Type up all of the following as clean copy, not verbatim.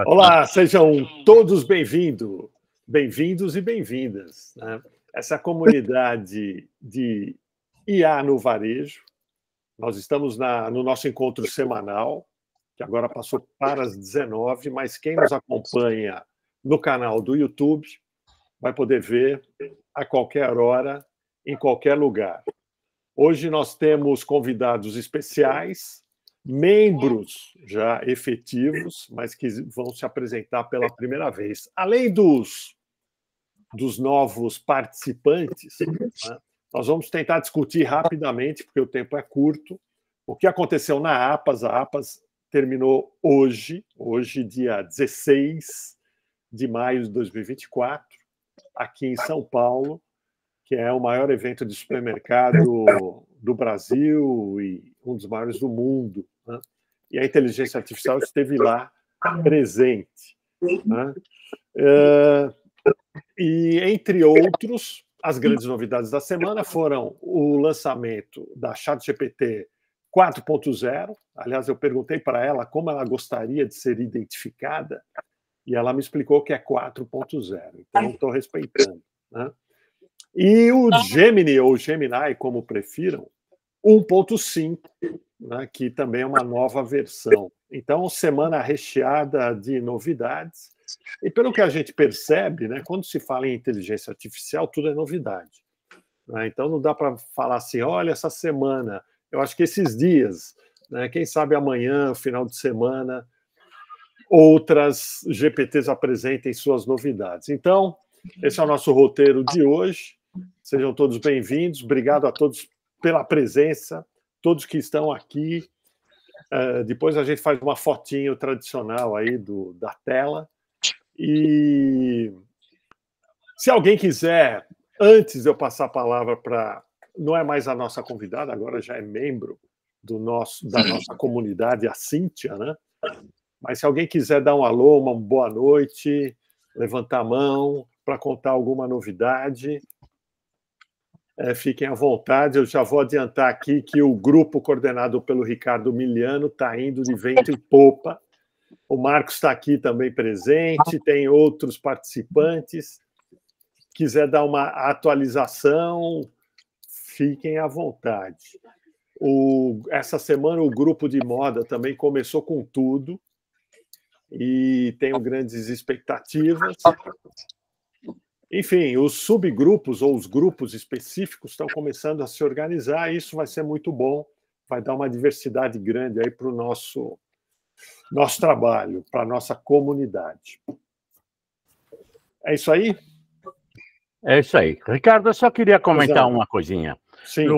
Olá, sejam todos bem-vindos e bem-vindas, né? Essa comunidade de IA no varejo. Nós estamos no nosso encontro semanal, que agora passou para as 19, mas quem nos acompanha no canal do YouTube vai poder ver a qualquer hora, em qualquer lugar. Hoje nós temos convidados especiais, membros já efetivos, mas que vão se apresentar pela primeira vez. Além dos novos participantes, né, nós vamos tentar discutir rapidamente, porque o tempo é curto, o que aconteceu na APAS. A APAS terminou hoje, dia 16 de maio de 2024, aqui em São Paulo, que é o maior evento de supermercado do Brasil e um dos maiores do mundo, né? E a inteligência artificial esteve lá presente, né? E, entre outros, as grandes novidades da semana foram o lançamento da ChatGPT 4.0. Aliás, eu perguntei para ela como ela gostaria de ser identificada e ela me explicou que é 4.0. Então, estou respeitando, né? E o Gemini, ou Gemini, como prefiram, 1.5, né, que também é uma nova versão. Então, semana recheada de novidades. E pelo que a gente percebe, né, quando se fala em inteligência artificial, tudo é novidade, né? Então, não dá para falar assim, olha, essa semana, eu acho que esses dias, né, quem sabe amanhã, final de semana, outras GPTs apresentem suas novidades. Então, esse é o nosso roteiro de hoje. Sejam todos bem-vindos. Obrigado a todos pela presença, todos que estão aqui. Depois a gente faz uma fotinho tradicional aí da tela. E se alguém quiser, antes de eu passar a palavra para... Não é mais a nossa convidada, agora já é membro da nossa comunidade, a Cíntia, né? Mas se alguém quiser dar um alô, uma boa noite, levantar a mão para contar alguma novidade, fiquem à vontade. Eu já vou adiantar aqui que o grupo coordenado pelo Ricardo Miliano está indo de vento em popa. O Marcos está aqui também presente, tem outros participantes. Quiser dar uma atualização, fiquem à vontade. Essa semana o grupo de moda também começou com tudo e tenho grandes expectativas. Enfim, os subgrupos ou os grupos específicos estão começando a se organizar, e isso vai ser muito bom, vai dar uma diversidade grande aí para o nosso trabalho, para a nossa comunidade. É isso aí? É isso aí. Ricardo, eu só queria comentar uma coisinha. Sim.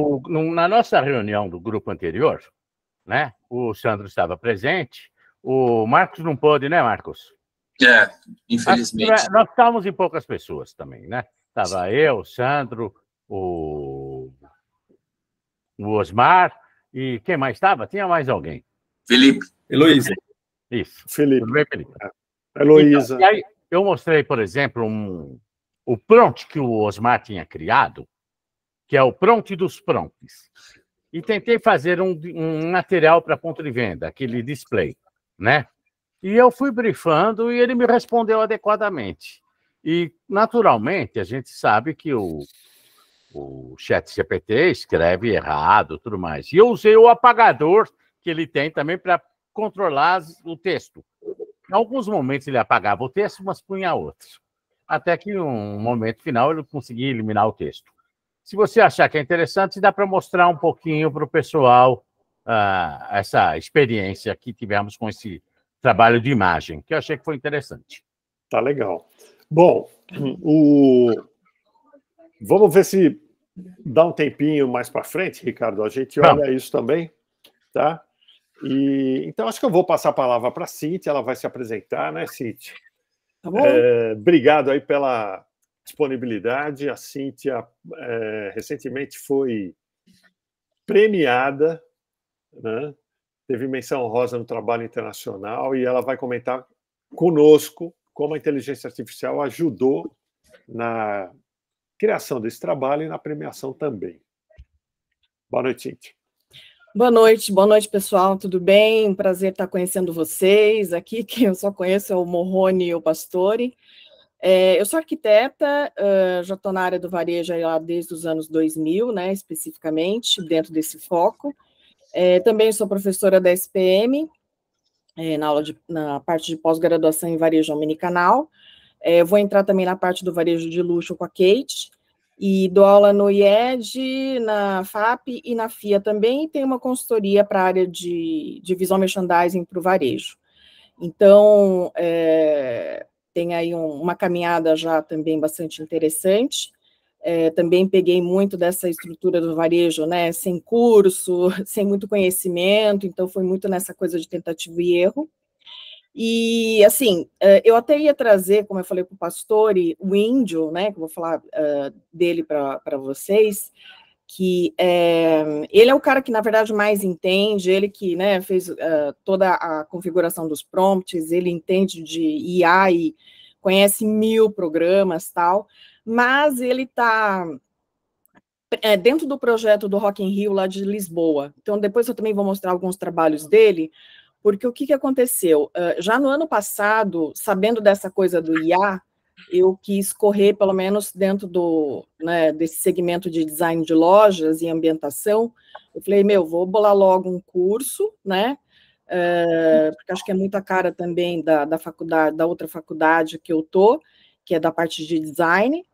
Na nossa reunião do grupo anterior, né, o Sandro estava presente, o Marcos não pôde, né, Marcos? Infelizmente. Nós estávamos em poucas pessoas também, né? Estava eu, o Sandro, o Osmar, e quem mais estava? Tinha mais alguém. Felipe. Heloísa. Isso. Felipe. Tudo bem, Felipe? Heloísa. Então, e aí eu mostrei, por exemplo, o prompt que o Osmar tinha criado, que é o prompt dos prompts. E tentei fazer um material para ponto de venda, aquele display, né? E eu fui brifando e ele me respondeu adequadamente. E, naturalmente, a gente sabe que o ChatGPT escreve errado e tudo mais. E eu usei o apagador que ele tem também para controlar o texto. Em alguns momentos ele apagava o texto, mas punha outros. Até que, em um momento final, ele conseguia eliminar o texto. Se você achar que é interessante, dá para mostrar um pouquinho para o pessoal essa experiência que tivemos com esse trabalho de imagem, que eu achei que foi interessante. Tá legal. Bom, vamos ver se dá um tempinho mais para frente, Ricardo. A gente olha isso também, tá? Então, acho que eu vou passar a palavra para a Cíntia, ela vai se apresentar, né, Cíntia? Tá bom. Obrigado aí pela disponibilidade. A Cíntia recentemente foi premiada, né? Teve menção honrosa no trabalho internacional e ela vai comentar conosco como a inteligência artificial ajudou na criação desse trabalho e na premiação também. Boa noite, Cíntia. Boa noite, pessoal, tudo bem? Prazer estar conhecendo vocês aqui, quem eu só conheço é o Morrone e o Pastore. Eu sou arquiteta, já estou na área do varejo aí lá desde os anos 2000, né, especificamente, dentro desse foco. Também sou professora da SPM, na parte de pós-graduação em varejo omnicanal. Vou entrar também na parte do varejo de luxo com a Kate, e dou aula no IED, na FAP e na FIA também, e tenho uma consultoria para a área de visual merchandising para o varejo. Então, tem aí uma caminhada já também bastante interessante. Também peguei muito dessa estrutura do varejo, né, sem curso, sem muito conhecimento, então foi muito nessa coisa de tentativa e erro. E, assim, eu até ia trazer, como eu falei para o Pastore, o Índio, né, que eu vou falar dele para vocês, que ele é o cara que, na verdade, mais entende, ele que, né, fez toda a configuração dos prompts, ele entende de IA e conhece 1000 programas, tal, mas ele está dentro do projeto do Rock in Rio, lá de Lisboa. Então, depois eu também vou mostrar alguns trabalhos dele, porque o que aconteceu? Já no ano passado, sabendo dessa coisa do IA, eu quis correr, pelo menos dentro desse segmento de design de lojas e ambientação. Eu falei, vou bolar logo um curso, né? Porque acho que é muita cara também da faculdade, da outra faculdade que eu tô, que é da parte de design.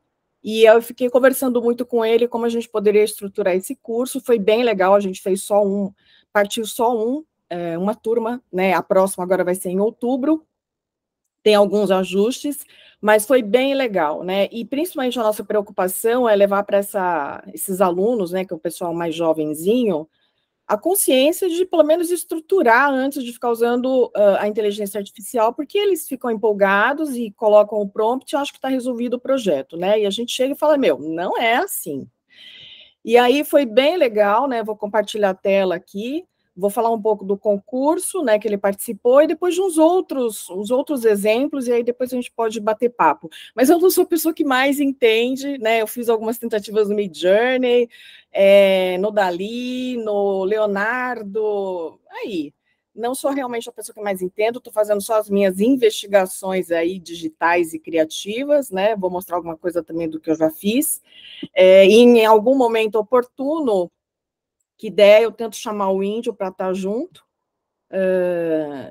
E eu fiquei conversando muito com ele como a gente poderia estruturar esse curso. Foi bem legal, a gente fez partiu só uma turma, né? A próxima agora vai ser em outubro, tem alguns ajustes, mas foi bem legal, né? E principalmente a nossa preocupação é levar para esses alunos, né, que é o pessoal mais jovenzinho, a consciência de pelo menos estruturar antes de ficar usando a inteligência artificial, porque eles ficam empolgados e colocam o prompt e acham que está resolvido o projeto, né? E a gente chega e fala, não é assim. E aí foi bem legal, né? Vou compartilhar a tela aqui, vou falar um pouco do concurso, né, que ele participou, e depois de uns outros exemplos, e aí depois a gente pode bater papo. Mas eu não sou a pessoa que mais entende, né? Eu fiz algumas tentativas no Midjourney, no Dali, no Leonardo, aí. Não sou realmente a pessoa que mais entendo, estou fazendo só as minhas investigações aí digitais e criativas, né? Vou mostrar alguma coisa também do que eu já fiz. E em algum momento oportuno que der, eu tento chamar o Índio para estar junto.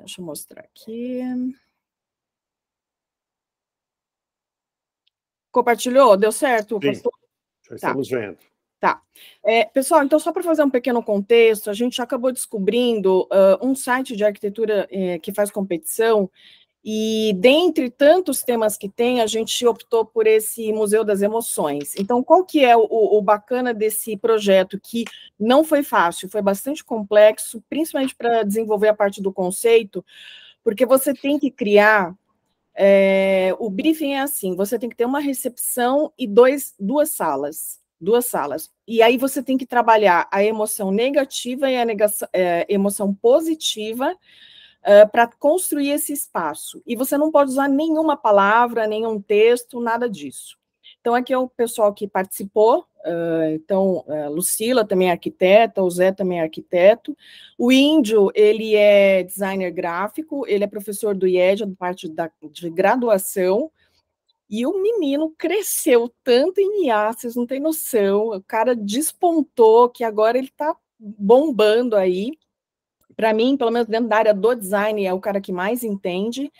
Deixa eu mostrar aqui. Compartilhou? Deu certo, pastor? Já estamos vendo. Tá. Pessoal, então, só para fazer um pequeno contexto, a gente acabou descobrindo um site de arquitetura que faz competição, e dentre tantos temas que tem, a gente optou por esse Museu das Emoções. Então, qual que é o bacana desse projeto? Que não foi fácil, foi bastante complexo, principalmente para desenvolver a parte do conceito, porque você tem que criar... o briefing é assim, você tem que ter uma recepção e duas salas. E aí você tem que trabalhar a emoção negativa e a emoção positiva, para construir esse espaço. E você não pode usar nenhuma palavra, nenhum texto, nada disso. Então, aqui é o pessoal que participou. Então, Lucila também é arquiteta, o Zé também é arquiteto. O Índio, ele é designer gráfico, ele é professor do IED, da parte de graduação, e o menino cresceu tanto em IA, vocês não têm noção, o cara despontou, que agora ele está bombando aí. Para mim, pelo menos dentro da área do design, é o cara que mais entende.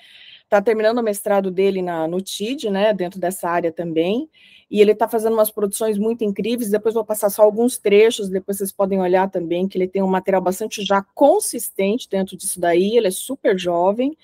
Está terminando o mestrado dele no TID, né, dentro dessa área também, e ele está fazendo umas produções muito incríveis. Depois vou passar só alguns trechos, depois vocês podem olhar também, que ele tem um material bastante já consistente dentro disso daí, ele é super jovem.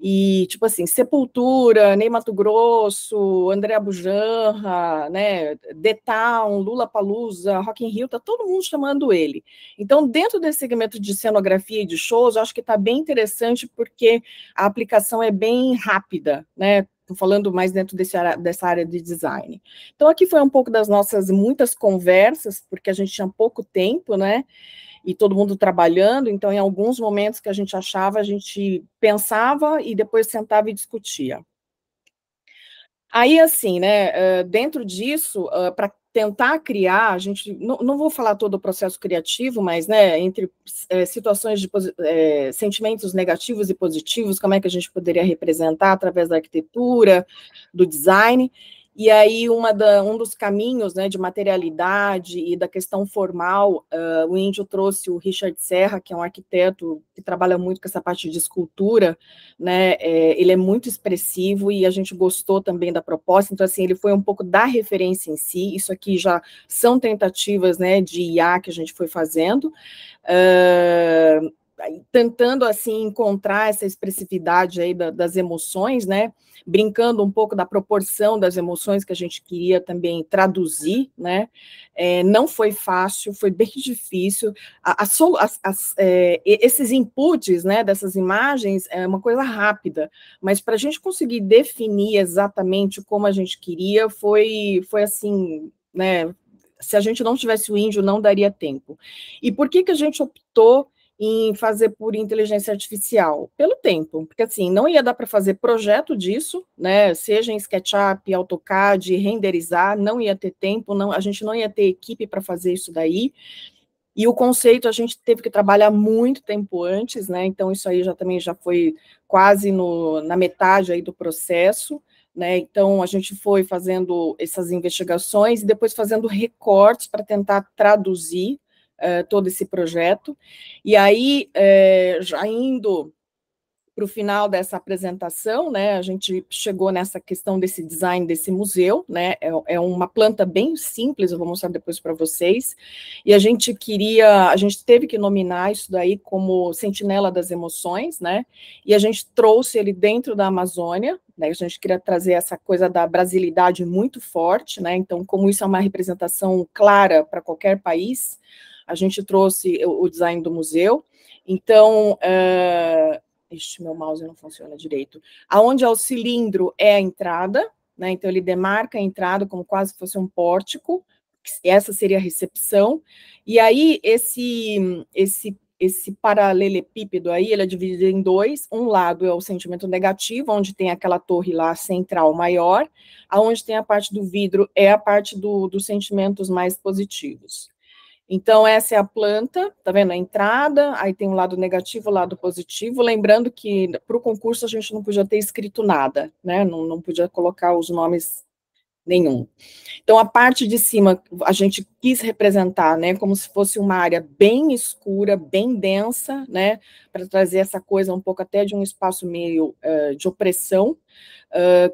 E, tipo assim, Sepultura, Ney Matogrosso, André Bujanra, né, The Town, Lollapalooza, Rock in Rio, tá todo mundo chamando ele. Então, dentro desse segmento de cenografia e de shows, eu acho que está bem interessante, porque a aplicação é bem rápida, né? Estou falando mais dentro dessa área de design. Então, aqui foi um pouco das nossas muitas conversas, porque a gente tinha pouco tempo, né? E todo mundo trabalhando, então, em alguns momentos que a gente achava, a gente pensava e depois sentava e discutia. Aí, assim, né, dentro disso, para tentar criar, a gente, não vou falar todo o processo criativo, mas, né, entre situações de sentimentos negativos e positivos, como é que a gente poderia representar através da arquitetura, do design, e aí um dos caminhos, né, de materialidade e da questão formal, o Índio trouxe o Richard Serra, que é um arquiteto que trabalha muito com essa parte de escultura, né, ele é muito expressivo e a gente gostou também da proposta, então, assim, ele foi um pouco da referência em si, isso aqui já são tentativas, né, de IA que a gente foi fazendo, tentando, assim, encontrar essa expressividade aí das emoções, né, brincando um pouco da proporção das emoções que a gente queria também traduzir, né, não foi fácil, foi bem difícil, esses inputs, né, dessas imagens é uma coisa rápida, mas para a gente conseguir definir exatamente como a gente queria, foi assim, né, se a gente não tivesse o Índio, não daria tempo. E por que a gente optou em fazer por inteligência artificial? Pelo tempo, porque assim, não ia dar para fazer projeto disso, né, seja em SketchUp, AutoCAD, renderizar, não ia ter tempo, a gente não ia ter equipe para fazer isso daí, e o conceito a gente teve que trabalhar muito tempo antes, né, então isso aí também já foi quase na metade aí do processo, né, então a gente foi fazendo essas investigações e depois fazendo recortes para tentar traduzir todo esse projeto, e aí, já indo para o final dessa apresentação, né, a gente chegou nessa questão desse design desse museu, né, é uma planta bem simples, eu vou mostrar depois para vocês, e a gente teve que nominar isso daí como Sentinela das Emoções, né, e a gente trouxe ele dentro da Amazônia, né, a gente queria trazer essa coisa da brasilidade muito forte, né, então como isso é uma representação clara para qualquer país, a gente trouxe o design do museu, então, meu mouse não funciona direito, aonde é o cilindro é a entrada, né, então ele demarca a entrada como quase fosse um pórtico, essa seria a recepção, e aí esse paralelepípedo aí, ele é dividido em dois, um lado é o sentimento negativo, onde tem aquela torre lá central maior, aonde tem a parte do vidro é a parte dos sentimentos mais positivos. Então, essa é a planta, tá vendo? A entrada, aí tem o lado negativo, o lado positivo, lembrando que para o concurso a gente não podia ter escrito nada, né? Não podia colocar os nomes nenhum. Então, a parte de cima, a gente quis representar, né, como se fosse uma área bem escura, bem densa, né, para trazer essa coisa um pouco até de um espaço meio de opressão.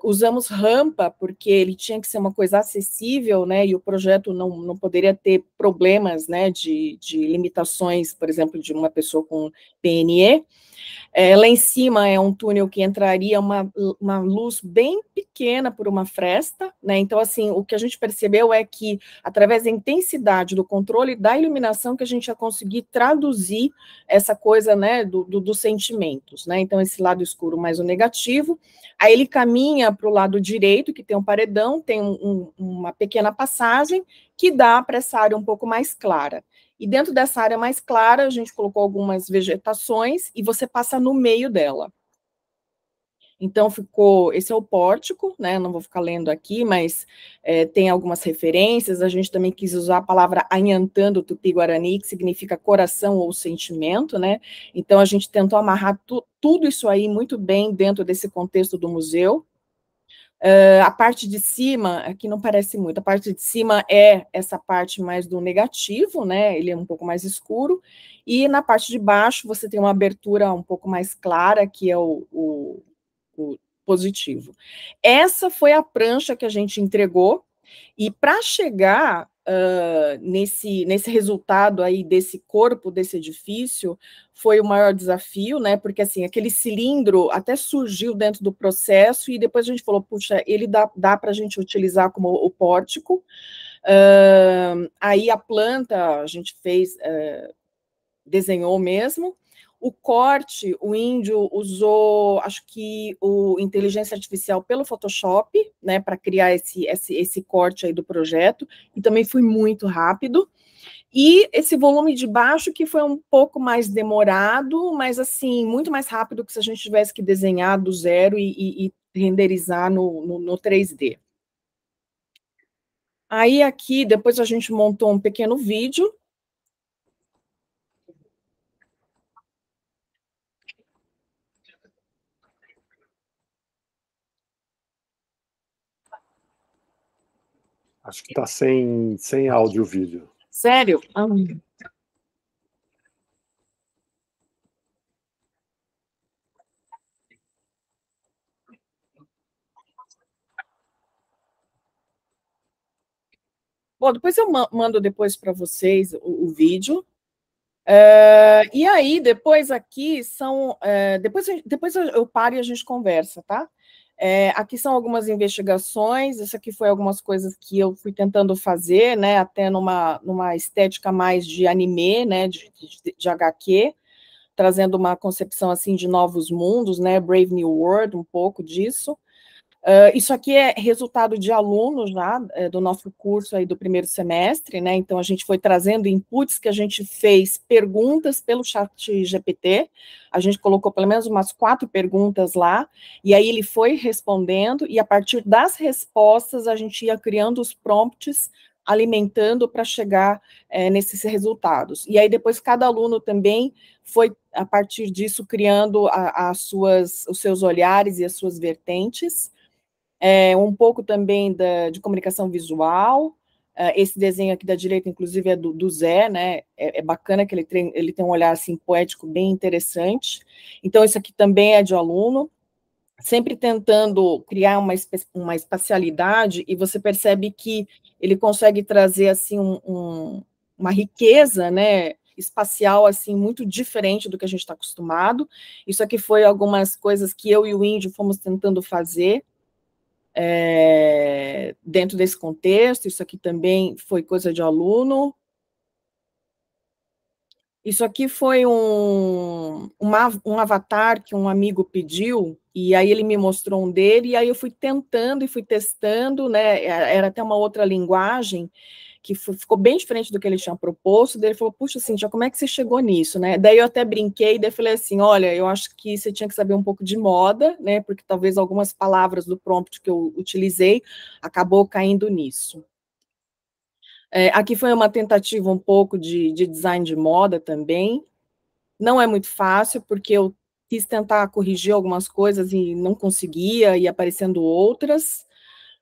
Usamos rampa, porque ele tinha que ser uma coisa acessível, né, e o projeto não poderia ter problemas, né, de limitações, por exemplo, de uma pessoa com PNE. Lá em cima é um túnel que entraria uma luz bem pequena por uma fresta, né, então, assim, o que a gente percebeu é que, através da intensidade do controle da iluminação, que a gente ia conseguir traduzir essa coisa, né, dos sentimentos, né, então, esse lado escuro mais o negativo, aí ele caminha para o lado direito, que tem um paredão, tem uma pequena passagem, que dá para essa área um pouco mais clara. E dentro dessa área mais clara, a gente colocou algumas vegetações e você passa no meio dela. Então, esse é o pórtico, né, não vou ficar lendo aqui, mas tem algumas referências, a gente também quis usar a palavra Anhantã do Tupi-Guarani, que significa coração ou sentimento, né, então a gente tentou amarrar tudo isso aí muito bem dentro desse contexto do museu. A parte de cima, aqui não parece muito, a parte de cima é essa parte mais do negativo, né, ele é um pouco mais escuro, e na parte de baixo você tem uma abertura um pouco mais clara, que é o positivo. Essa foi a prancha que a gente entregou, e para chegar nesse resultado aí desse corpo, desse edifício, foi o maior desafio, né, porque assim, aquele cilindro até surgiu dentro do processo, e depois a gente falou, puxa, ele dá para a gente utilizar como o pórtico, aí a planta a gente desenhou mesmo. O corte, o Índio usou, acho que o inteligência artificial pelo Photoshop, né, para criar esse corte aí do projeto, e também foi muito rápido. E esse volume de baixo que foi um pouco mais demorado, mas assim, muito mais rápido que se a gente tivesse que desenhar do zero e renderizar no 3D. Aí aqui, depois a gente montou um pequeno vídeo. Acho que está sem áudio o vídeo. Sério? Bom, depois eu mando depois para vocês o vídeo. E aí, depois aqui são. Depois eu paro e a gente conversa, tá? Aqui são algumas investigações, isso aqui foi algumas coisas que eu fui tentando fazer, né? Até numa estética mais de anime, né? De HQ, trazendo uma concepção assim de novos mundos, né? Brave New World, um pouco disso. Isso aqui é resultado de alunos já do nosso curso aí do primeiro semestre, né? Então a gente foi trazendo inputs que a gente fez perguntas pelo chat GPT, a gente colocou pelo menos umas 4 perguntas lá, e aí ele foi respondendo, e a partir das respostas a gente ia criando os prompts, alimentando para chegar nesses resultados. E aí depois cada aluno também foi, a partir disso, criando os seus olhares e as suas vertentes. Um pouco também de comunicação visual. Esse desenho aqui da direita, inclusive, é do Zé, né? É bacana que ele tem um olhar assim, poético bem interessante. Então, isso aqui também é de aluno, sempre tentando criar uma espacialidade, e você percebe que ele consegue trazer assim uma riqueza, né, espacial assim muito diferente do que a gente está acostumado. Isso aqui foi algumas coisas que eu e o Índio fomos tentando fazer dentro desse contexto. Isso aqui também foi coisa de aluno. Isso aqui foi um avatar que um amigo pediu, e aí ele me mostrou um dele, e aí eu fui tentando e fui testando, né? Era até uma outra linguagem, que ficou bem diferente do que ele tinha proposto. Daí ele falou: puxa, Cíntia, como é que você chegou nisso, né? Daí eu até brinquei, daí falei assim: olha, eu acho que você tinha que saber um pouco de moda, né? Porque talvez algumas palavras do prompt que eu utilizei acabou caindo nisso. Aqui foi uma tentativa um pouco de design de moda também. Não é muito fácil, porque eu quis tentar corrigir algumas coisas e não conseguia, e aparecendo outras.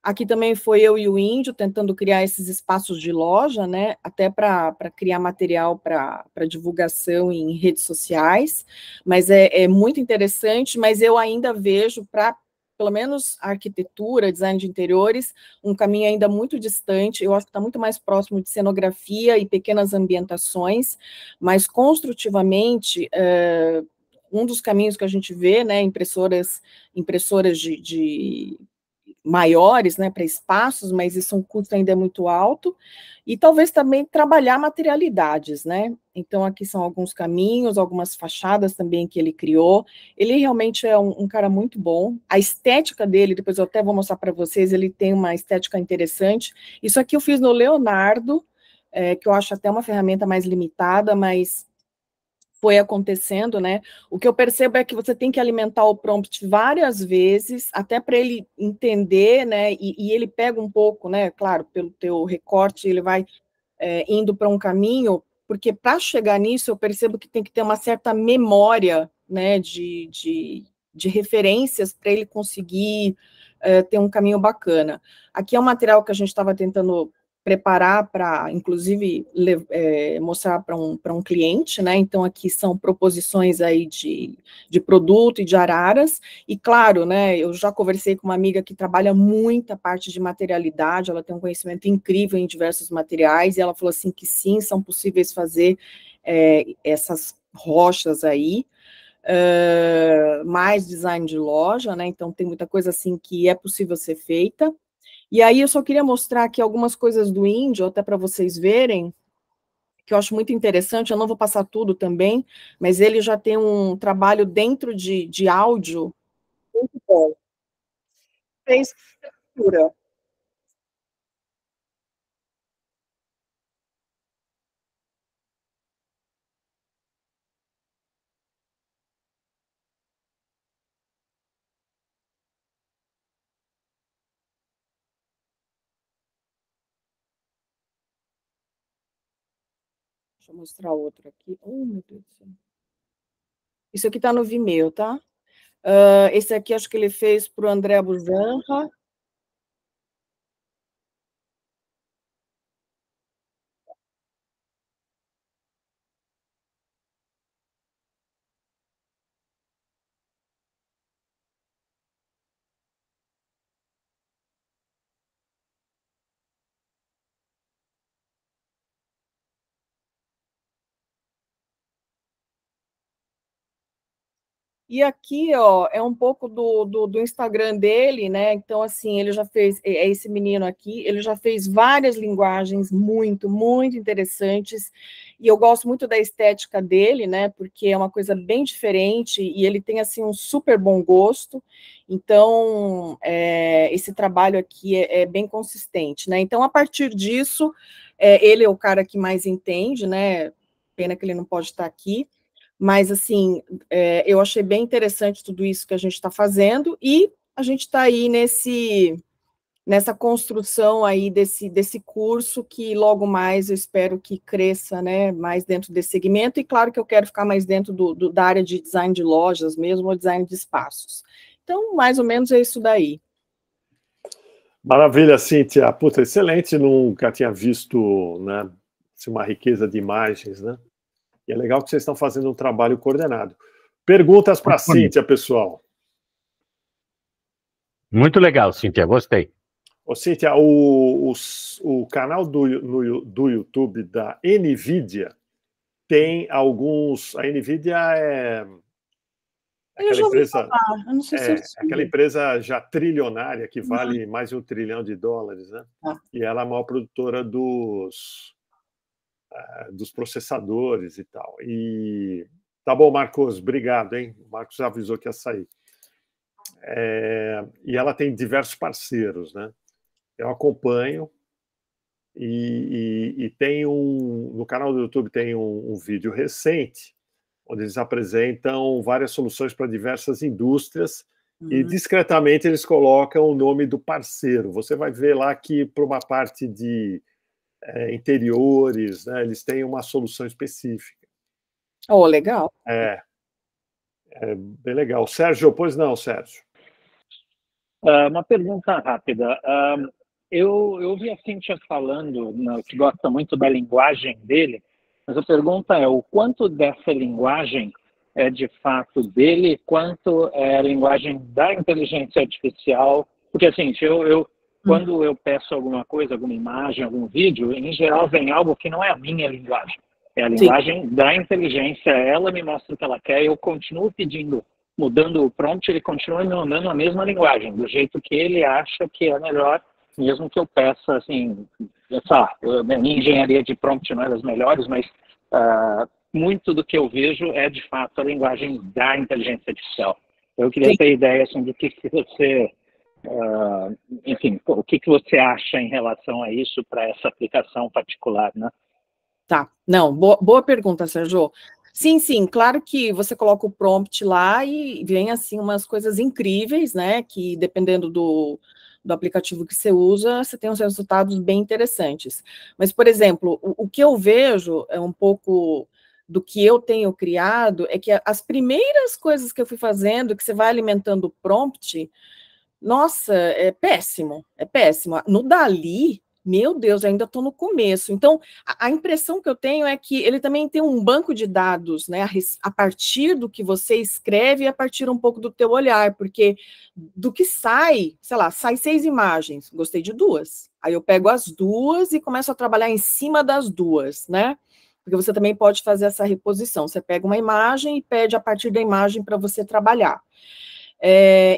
Aqui também foi eu e o Índio tentando criar esses espaços de loja, né? Até para criar material para divulgação em redes sociais. Mas é muito interessante, mas eu ainda vejo para pelo menos a arquitetura, design de interiores, um caminho ainda muito distante. Eu acho que está muito mais próximo de cenografia e pequenas ambientações, mas construtivamente, um dos caminhos que a gente vê, né, impressoras de maiores, né, para espaços, mas isso é um custo ainda muito alto, e talvez também trabalhar materialidades, né? Então aqui são alguns caminhos, algumas fachadas também que ele criou. Ele realmente é um cara muito bom. A estética dele, depois eu até vou mostrar para vocês, ele tem uma estética interessante. Isso aqui eu fiz no Leonardo, que eu acho até uma ferramenta mais limitada, mas foi acontecendo, né? O que eu percebo é que você tem que alimentar o prompt várias vezes, até para ele entender, né? E ele pega um pouco, né? Claro, pelo teu recorte, ele vai indo para um caminho, porque para chegar nisso, eu percebo que tem que ter uma certa memória, né? De referências para ele conseguir ter um caminho bacana. Aqui é um material que a gente estava tentando preparar para, inclusive, mostrar para um cliente, né? Então, aqui são proposições aí de produto e de araras, e claro, né, eu já conversei com uma amiga que trabalha muita parte de materialidade, ela tem um conhecimento incrível em diversos materiais, e ela falou assim que sim, são possíveis fazer essas rochas aí, mais design de loja, né? Então tem muita coisa assim que é possível ser feita. E aí eu só queria mostrar aqui algumas coisas do índio, até para vocês verem, que eu acho muito interessante. Eu não vou passar tudo também, mas ele já tem um trabalho dentro de áudio muito bom. Fez escritura. Deixa eu mostrar outro aqui. Oh, meu Deus do céu. Isso aqui está no Vimeo, tá? Esse aqui acho que ele fez para o André Bujanra. E aqui, ó, é um pouco do Instagram dele, né? Então, assim, ele já fez, é esse menino aqui, ele já fez várias linguagens muito, muito interessantes. E eu gosto muito da estética dele, né? Porque é uma coisa bem diferente e ele tem, assim, um super bom gosto. Então, esse trabalho aqui é bem consistente, né? Então, a partir disso, ele é o cara que mais entende, né? Pena que ele não pode estar aqui. Mas, assim, eu achei bem interessante tudo isso que a gente está fazendo, e a gente está aí nessa construção aí desse curso, que logo mais eu espero que cresça, né, mais dentro desse segmento, e claro que eu quero ficar mais dentro da área de design de lojas mesmo, ou design de espaços. Então, mais ou menos é isso daí. Maravilha, Cíntia. Puta, excelente, nunca tinha visto, né, uma riqueza de imagens, né? E é legal que vocês estão fazendo um trabalho coordenado. Perguntas para a Cíntia, pessoal. Muito legal, Cíntia, gostei. Ô, Cíntia, o canal do YouTube da NVIDIA tem alguns... A NVIDIA é aquela empresa, eu não sei se aquela empresa já trilionária que vale mais de $1 trilhão, né? E ela é a maior produtora dos processadores e tal. E tá bom, Marcos, obrigado, hein? O Marcos avisou que ia sair. E ela tem diversos parceiros, né? Eu acompanho e tem no canal do YouTube tem um vídeo recente onde eles apresentam várias soluções para diversas indústrias e discretamente eles colocam o nome do parceiro. Você vai ver lá que para uma parte de interiores, né, eles têm uma solução específica. Oh, legal. É bem legal. Sérgio, pois não, Sérgio? Uma pergunta rápida. Eu ouvi a Cíntia falando que gosta muito da linguagem dele, mas a pergunta é o quanto dessa linguagem é de fato dele, quanto é a linguagem da inteligência artificial? Porque, assim, quando eu peço alguma coisa, alguma imagem, algum vídeo, em geral vem algo que não é a minha linguagem, é a linguagem da inteligência. Ela me mostra o que ela quer, eu continuo pedindo, mudando o prompt, ele continua me mandando a mesma linguagem, do jeito que ele acha que é melhor, mesmo que eu peça, assim, minha engenharia de prompt não é das melhores, mas muito do que eu vejo é, de fato, a linguagem da inteligência artificial. Eu queria ter ideia, assim, do que você... enfim, o que você acha em relação a isso para essa aplicação particular, né? Tá, não, boa pergunta, Sérgio. Sim, claro que você coloca o prompt lá e vem, assim, umas coisas incríveis, né, que dependendo do aplicativo que você usa, você tem uns resultados bem interessantes. Mas, por exemplo, o que eu vejo é um pouco do que eu tenho criado, é que as primeiras coisas que eu fui fazendo, que você vai alimentando o prompt, nossa, é péssimo. No Dali, meu Deus, ainda estou no começo. Então, a impressão que eu tenho é que ele também tem um banco de dados, né, a partir do que você escreve e a partir um pouco do teu olhar, porque do que sai, sei lá, sai 6 imagens, gostei de 2. Aí eu pego as 2 e começo a trabalhar em cima das 2, né? Porque você também pode fazer essa reposição. Você pega uma imagem e pede a partir da imagem para você trabalhar.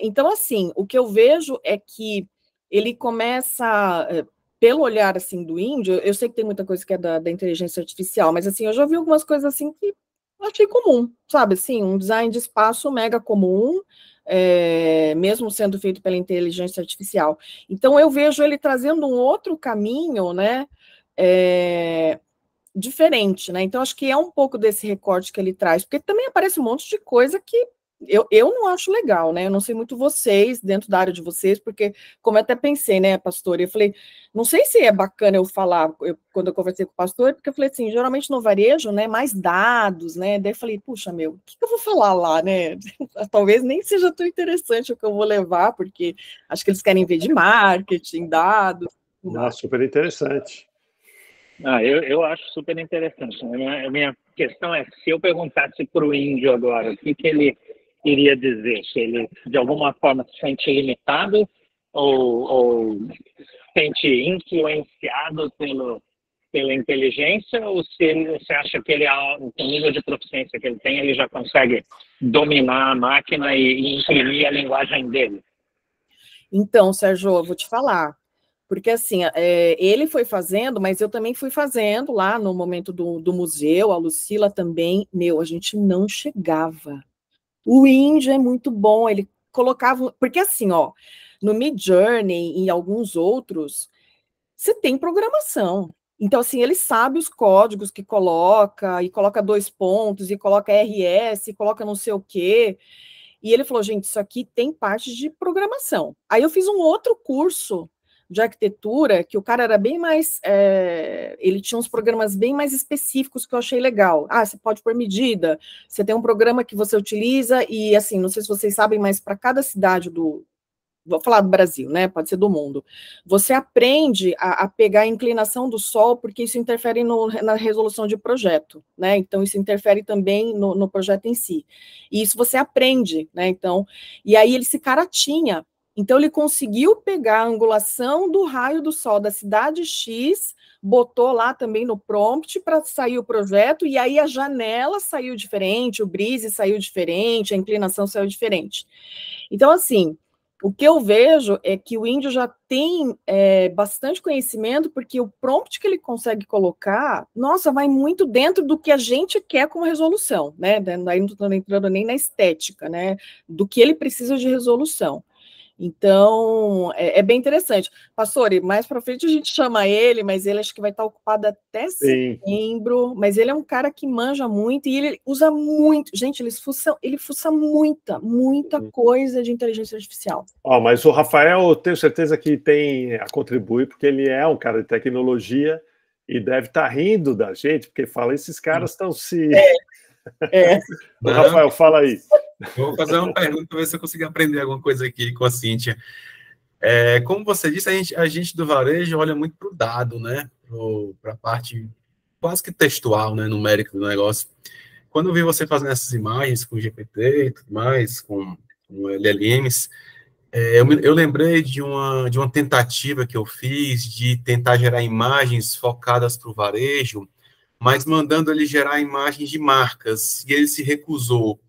Então, assim, o que eu vejo é que ele começa... pelo olhar, assim, do índio, eu sei que tem muita coisa que é da inteligência artificial, mas, assim, eu já vi algumas coisas, assim, que eu achei comum, sabe, assim, um design de espaço mega comum, mesmo sendo feito pela inteligência artificial. Então, eu vejo ele trazendo um outro caminho, né, diferente, né, então, acho que é um pouco desse recorte que ele traz, porque também aparece um monte de coisa que eu não acho legal, né? Eu não sei muito vocês, dentro da área de vocês, porque, como eu até pensei, né, pastor, eu falei, não sei se é bacana eu falar, quando eu conversei com o pastor, porque eu falei assim, geralmente no varejo, né, mais dados, né? Daí eu falei, puxa, meu, o que eu vou falar lá, né? Talvez nem seja tão interessante o que eu vou levar, porque acho que eles querem ver de marketing, dados. Super interessante. Eu acho super interessante. A minha questão é, se eu perguntasse para o índio agora, o que ele iria dizer? Se ele, de alguma forma, se sente limitado ou se sente influenciado pela inteligência, ou se você acha que o nível de proficiência que ele tem, ele já consegue dominar a máquina e imprimir a linguagem dele? Então, Sérgio, eu vou te falar. Porque, assim, ele foi fazendo, mas eu também fui fazendo lá no momento do museu, a Lucila também. Meu, a gente não chegava. O índio é muito bom, ele colocava... Porque, assim, ó, no Midjourney e alguns outros, você tem programação. Então, assim, ele sabe os códigos que coloca, e coloca 2 pontos, e coloca RS, e coloca não sei o quê. E ele falou, gente, isso aqui tem parte de programação. Aí eu fiz um outro curso de arquitetura, que o cara era bem mais... ele tinha uns programas bem mais específicos que eu achei legal. Ah, você pode pôr medida, você tem um programa que você utiliza, e assim, não sei se vocês sabem, mas para cada cidade vou falar do Brasil, né? Pode ser do mundo. Você aprende a pegar a inclinação do sol, porque isso interfere na resolução de projeto, né? Então, isso interfere também no projeto em si. E isso você aprende, né? Então, e aí esse cara tinha. Então, ele conseguiu pegar a angulação do raio do sol da cidade X, botou lá também no prompt para sair o projeto, e aí a janela saiu diferente, o brise saiu diferente, a inclinação saiu diferente. Então, assim, o que eu vejo é que o índio já tem bastante conhecimento, porque o prompt que ele consegue colocar, nossa, vai muito dentro do que a gente quer como resolução, né? Daí não estou entrando nem na estética, né? Do que ele precisa de resolução. Então, é bem interessante. Pastor, mais para frente a gente chama ele, mas ele acho que vai estar ocupado até setembro, mas ele é um cara que manja muito e ele usa muito. Gente, ele fuça muita coisa de inteligência artificial. Mas o Rafael, eu tenho certeza que tem a contribuir, porque ele é um cara de tecnologia e deve estar rindo da gente, porque fala, esses caras estão se... Rafael, fala aí. Vou fazer uma pergunta para ver se eu consigo aprender alguma coisa aqui com a Cíntia. Como você disse, a gente do varejo olha muito para o dado, né? Para a parte quase que textual, né? Numérica do negócio. Quando eu vi você fazendo essas imagens com GPT e tudo mais, com LLMs, eu lembrei de uma tentativa que eu fiz de tentar gerar imagens focadas para o varejo, mas mandando ele gerar imagens de marcas, e ele se recusou.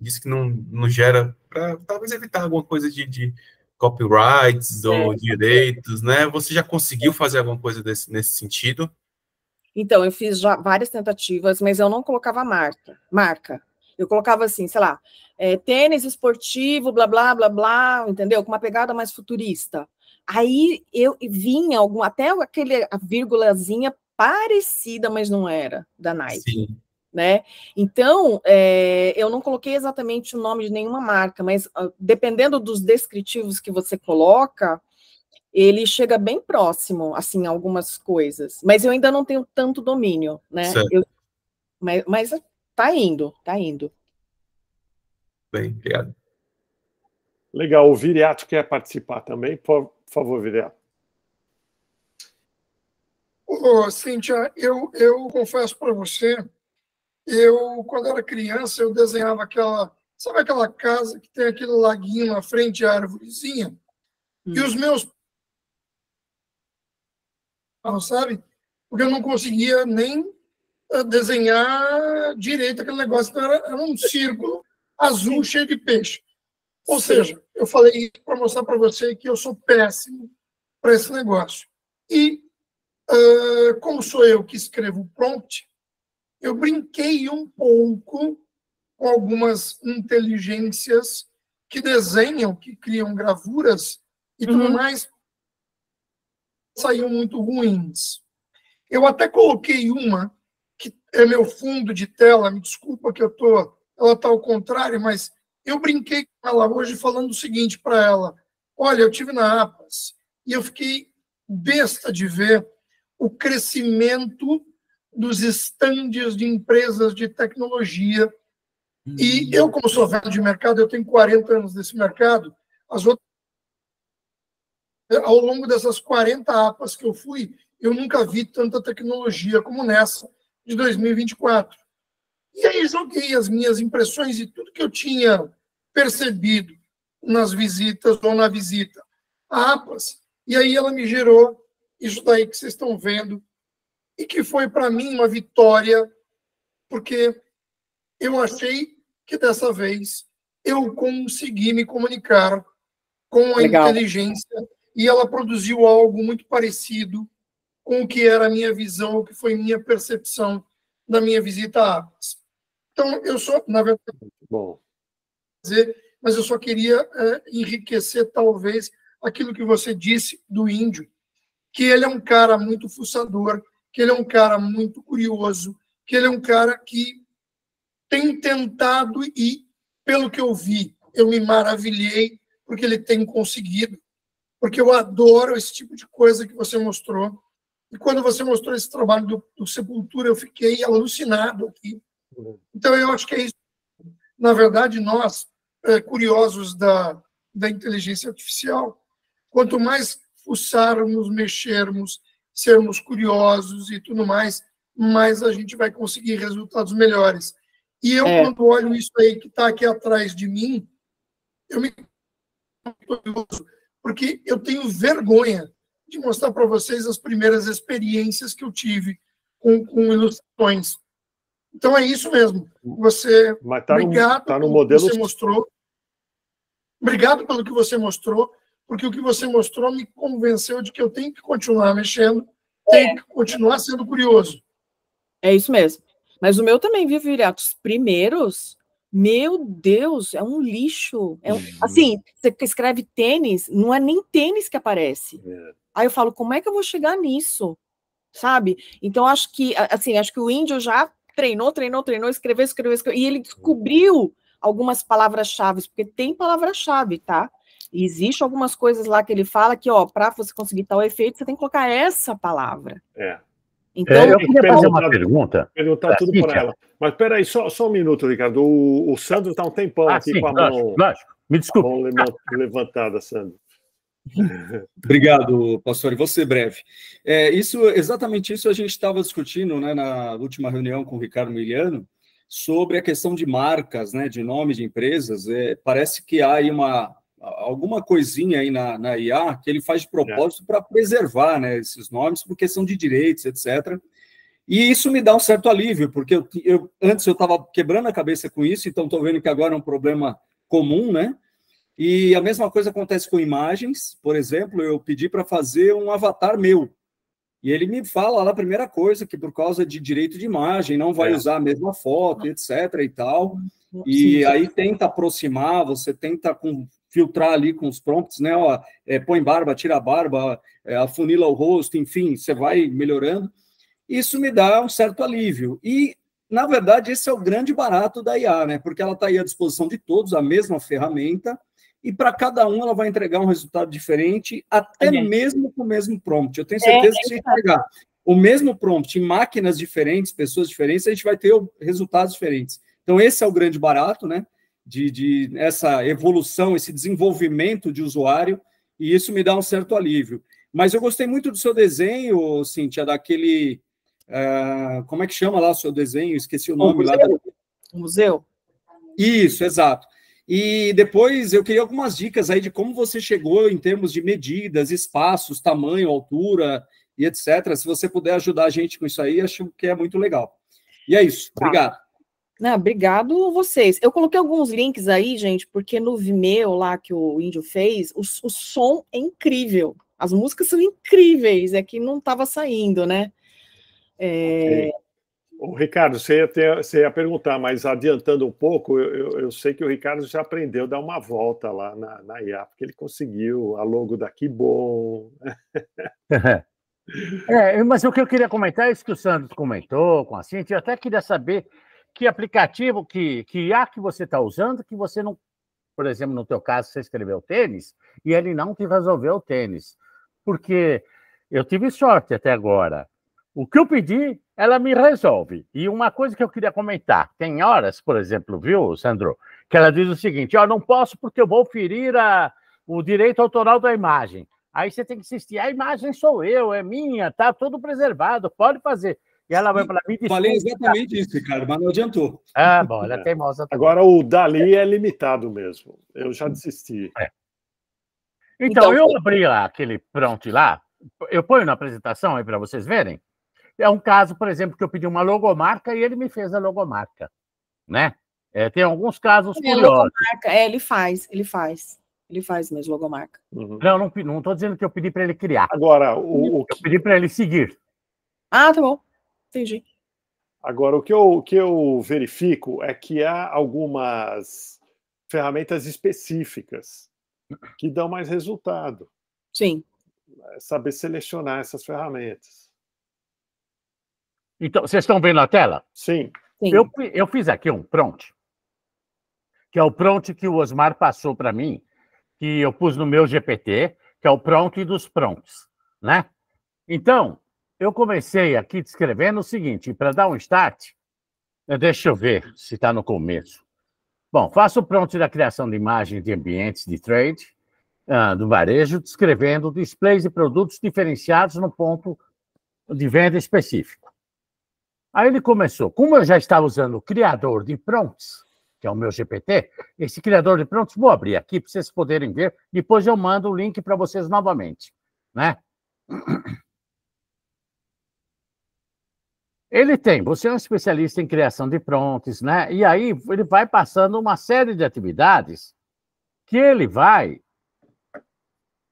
Disse que não gera, para talvez evitar alguma coisa de copyrights ou direitos, né? Você já conseguiu fazer alguma coisa nesse sentido? Então, eu fiz já várias tentativas, mas eu não colocava marca. Eu colocava assim, sei lá, tênis esportivo, blá, blá, blá, blá, entendeu? Com uma pegada mais futurista. Aí eu vinha até a vírgulazinha parecida, mas não era, da Nike. Sim. Né? Então, eu não coloquei exatamente o nome de nenhuma marca, mas dependendo dos descritivos que você coloca, ele chega bem próximo, assim, algumas coisas. Mas eu ainda não tenho tanto domínio, né? Mas tá indo. Bem, obrigado. Legal, o Viriato quer participar também, por favor, Viriato. Cíntia, eu confesso para você, quando era criança, eu desenhava sabe aquela casa que tem aquele laguinho na frente, a árvorezinha? E os meus... sabe? Porque eu não conseguia nem desenhar direito aquele negócio. Então era um círculo azul cheio de peixe. Ou seja, eu falei isso para mostrar para você que eu sou péssimo para esse negócio. E, como sou eu que escrevo o prompt, eu brinquei um pouco com algumas inteligências que desenham, que criam gravuras e tudo mais, saíam muito ruins. Eu até coloquei uma, que é meu fundo de tela, me desculpa que ela está ao contrário, mas Eu brinquei com ela hoje falando o seguinte para ela: olha, eu tive na APAS e eu fiquei besta de ver o crescimento dos estandes de empresas de tecnologia. E eu, como sou velho de mercado, eu tenho 40 anos desse mercado, ao longo dessas 40 APAS que eu fui, eu nunca vi tanta tecnologia como nessa de 2024. E aí joguei as minhas impressões e tudo que eu tinha percebido nas visitas ou na visita a APAS, e aí ela me gerou isso daí que vocês estão vendo, e que foi para mim uma vitória, porque eu achei que dessa vez eu consegui me comunicar com a inteligência, e ela produziu algo muito parecido com o que era a minha visão, o que foi minha percepção da minha visita a APAS. Então, eu só, na verdade, mas eu só queria enriquecer, talvez, aquilo que você disse do índio, que ele é um cara muito fuçador, que ele é um cara muito curioso, que ele é um cara que tem tentado e, pelo que eu vi, eu me maravilhei porque ele tem conseguido, porque eu adoro esse tipo de coisa que você mostrou. E quando você mostrou esse trabalho do Sepultura, eu fiquei alucinado aqui. Então, eu acho que é isso. Na verdade, nós, curiosos da inteligência artificial, quanto mais fuçarmos, mexermos, sermos curiosos e tudo mais a gente vai conseguir resultados melhores. E eu, quando olho isso aí que está aqui atrás de mim, eu me curioso, porque eu tenho vergonha de mostrar para vocês as primeiras experiências que eu tive com ilustrações. Então é isso mesmo. Você, obrigado pelo que você mostrou. Obrigado pelo que você mostrou, porque o que você mostrou me convenceu de que eu tenho que continuar mexendo, tenho que continuar sendo curioso. É isso mesmo. Mas o meu também, viu, Viriato? Os primeiros, meu Deus, é um lixo. Assim, você escreve tênis, não é nem tênis que aparece. Aí eu falo, como é que eu vou chegar nisso? Sabe? Então, acho que o índio já treinou, escreveu, e ele descobriu algumas palavras-chave, porque tem palavra-chave, tá? E existe algumas coisas lá que ele fala que, para você conseguir tal efeito, você tem que colocar essa palavra. Então, eu queria fazer uma pergunta. Perguntar tudo para ela. Mas espera aí, só um minuto, Ricardo. O Sandro está um tempão aqui com a mão. Lógico. Me desculpe. A mão levantada, Sandro. Obrigado, pastor. E vou ser breve. Exatamente isso a gente estava discutindo, né, na última reunião com o Ricardo Miliano, sobre a questão de marcas, né, de nome de empresas. Parece que há aí alguma coisinha aí na IA que ele faz de propósito para preservar, né, esses nomes por questão de direitos, etc. E isso me dá um certo alívio, porque antes eu estava quebrando a cabeça com isso, então estou vendo que agora é um problema comum, né? E a mesma coisa acontece com imagens. Por exemplo, eu pedi para fazer um avatar meu. E ele me fala lá a primeira coisa, que por causa de direito de imagem, não vai usar a mesma foto, etc. e tal. E aí tenta aproximar, você tenta filtrar ali com os prompts, né? Põe barba, tira a barba, afunila o rosto, enfim, você vai melhorando. Isso me dá um certo alívio. E, na verdade, esse é o grande barato da IA, né? Porque ela está aí à disposição de todos, a mesma ferramenta, e para cada um ela vai entregar um resultado diferente, até mesmo com o mesmo prompt. Eu tenho certeza que se a gente pegar o mesmo prompt em máquinas diferentes, pessoas diferentes, a gente vai ter resultados diferentes. Então, esse é o grande barato, né? De essa evolução, esse desenvolvimento de usuário, e isso me dá um certo alívio. Mas eu gostei muito do seu desenho, Cíntia, daquele... como é que chama lá o seu desenho? Esqueci o nome lá. O museu? Isso, exato. E depois eu queria algumas dicas aí de como você chegou em termos de medidas, espaços, tamanho, altura e etc. Se você puder ajudar a gente com isso aí, acho que é muito legal. E é isso. Obrigado. Obrigado a vocês. Eu coloquei alguns links aí, gente, porque no Vimeo lá que o Índio fez, o som é incrível. As músicas são incríveis, é que não estava saindo, né? O Ricardo, você ia perguntar, mas adiantando um pouco, eu sei que o Ricardo já aprendeu a dar uma volta lá na IA, porque ele conseguiu a logo da Que Bom. Mas o que eu queria comentar é isso que o Sandro comentou com a Cíntia. Eu até queria saber que aplicativo, que IA que você está usando, que você não por exemplo, no teu caso, você escreveu tênis, e ele não te resolveu o tênis. Porque eu tive sorte até agora. O que eu pedi, ela me resolve. E uma coisa que eu queria comentar, tem horas, por exemplo, viu, Sandro, que ela diz o seguinte, não posso porque eu vou ferir o direito autoral da imagem. Aí você tem que insistir, a imagem sou eu, é minha, tá tudo preservado, pode fazer. E ela vai para mim... Falei exatamente isso, Ricardo, mas não adiantou. Bom, ela é teimosa. Agora, o Dali é limitado mesmo. Eu já desisti. Então, eu abri lá aquele prompt lá, eu ponho na apresentação aí para vocês verem. É um caso, por exemplo, que eu pedi uma logomarca e ele me fez a logomarca, né? Tem alguns casos curiosos. Logomarca, ele faz mesmo logomarca. Uhum. Não estou dizendo que eu pedi para ele criar. Agora, eu pedi para ele seguir. Ah, tá bom. Entendi. Agora, o que eu verifico é que há algumas ferramentas específicas que dão mais resultado. Sim. É saber selecionar essas ferramentas. Então, vocês estão vendo a tela? Sim. Eu fiz aqui um prompt, que é o prompt que o Osmar passou para mim, que eu pus no meu GPT, que é o prompt dos prompts, né? Então, eu comecei aqui descrevendo o seguinte, para dar um start, deixa eu ver se está no começo. Bom, faço o prompt da criação de imagens de ambientes de trade, do varejo, descrevendo displays de produtos diferenciados no ponto de venda específico. Aí ele começou, como eu já estava usando o criador de prompts, que é o meu GPT, esse criador de prompts, vou abrir aqui para vocês poderem ver, depois eu mando o link para vocês novamente, né? Você é um especialista em criação de prompts, né? E aí ele vai passando uma série de atividades que ele vai,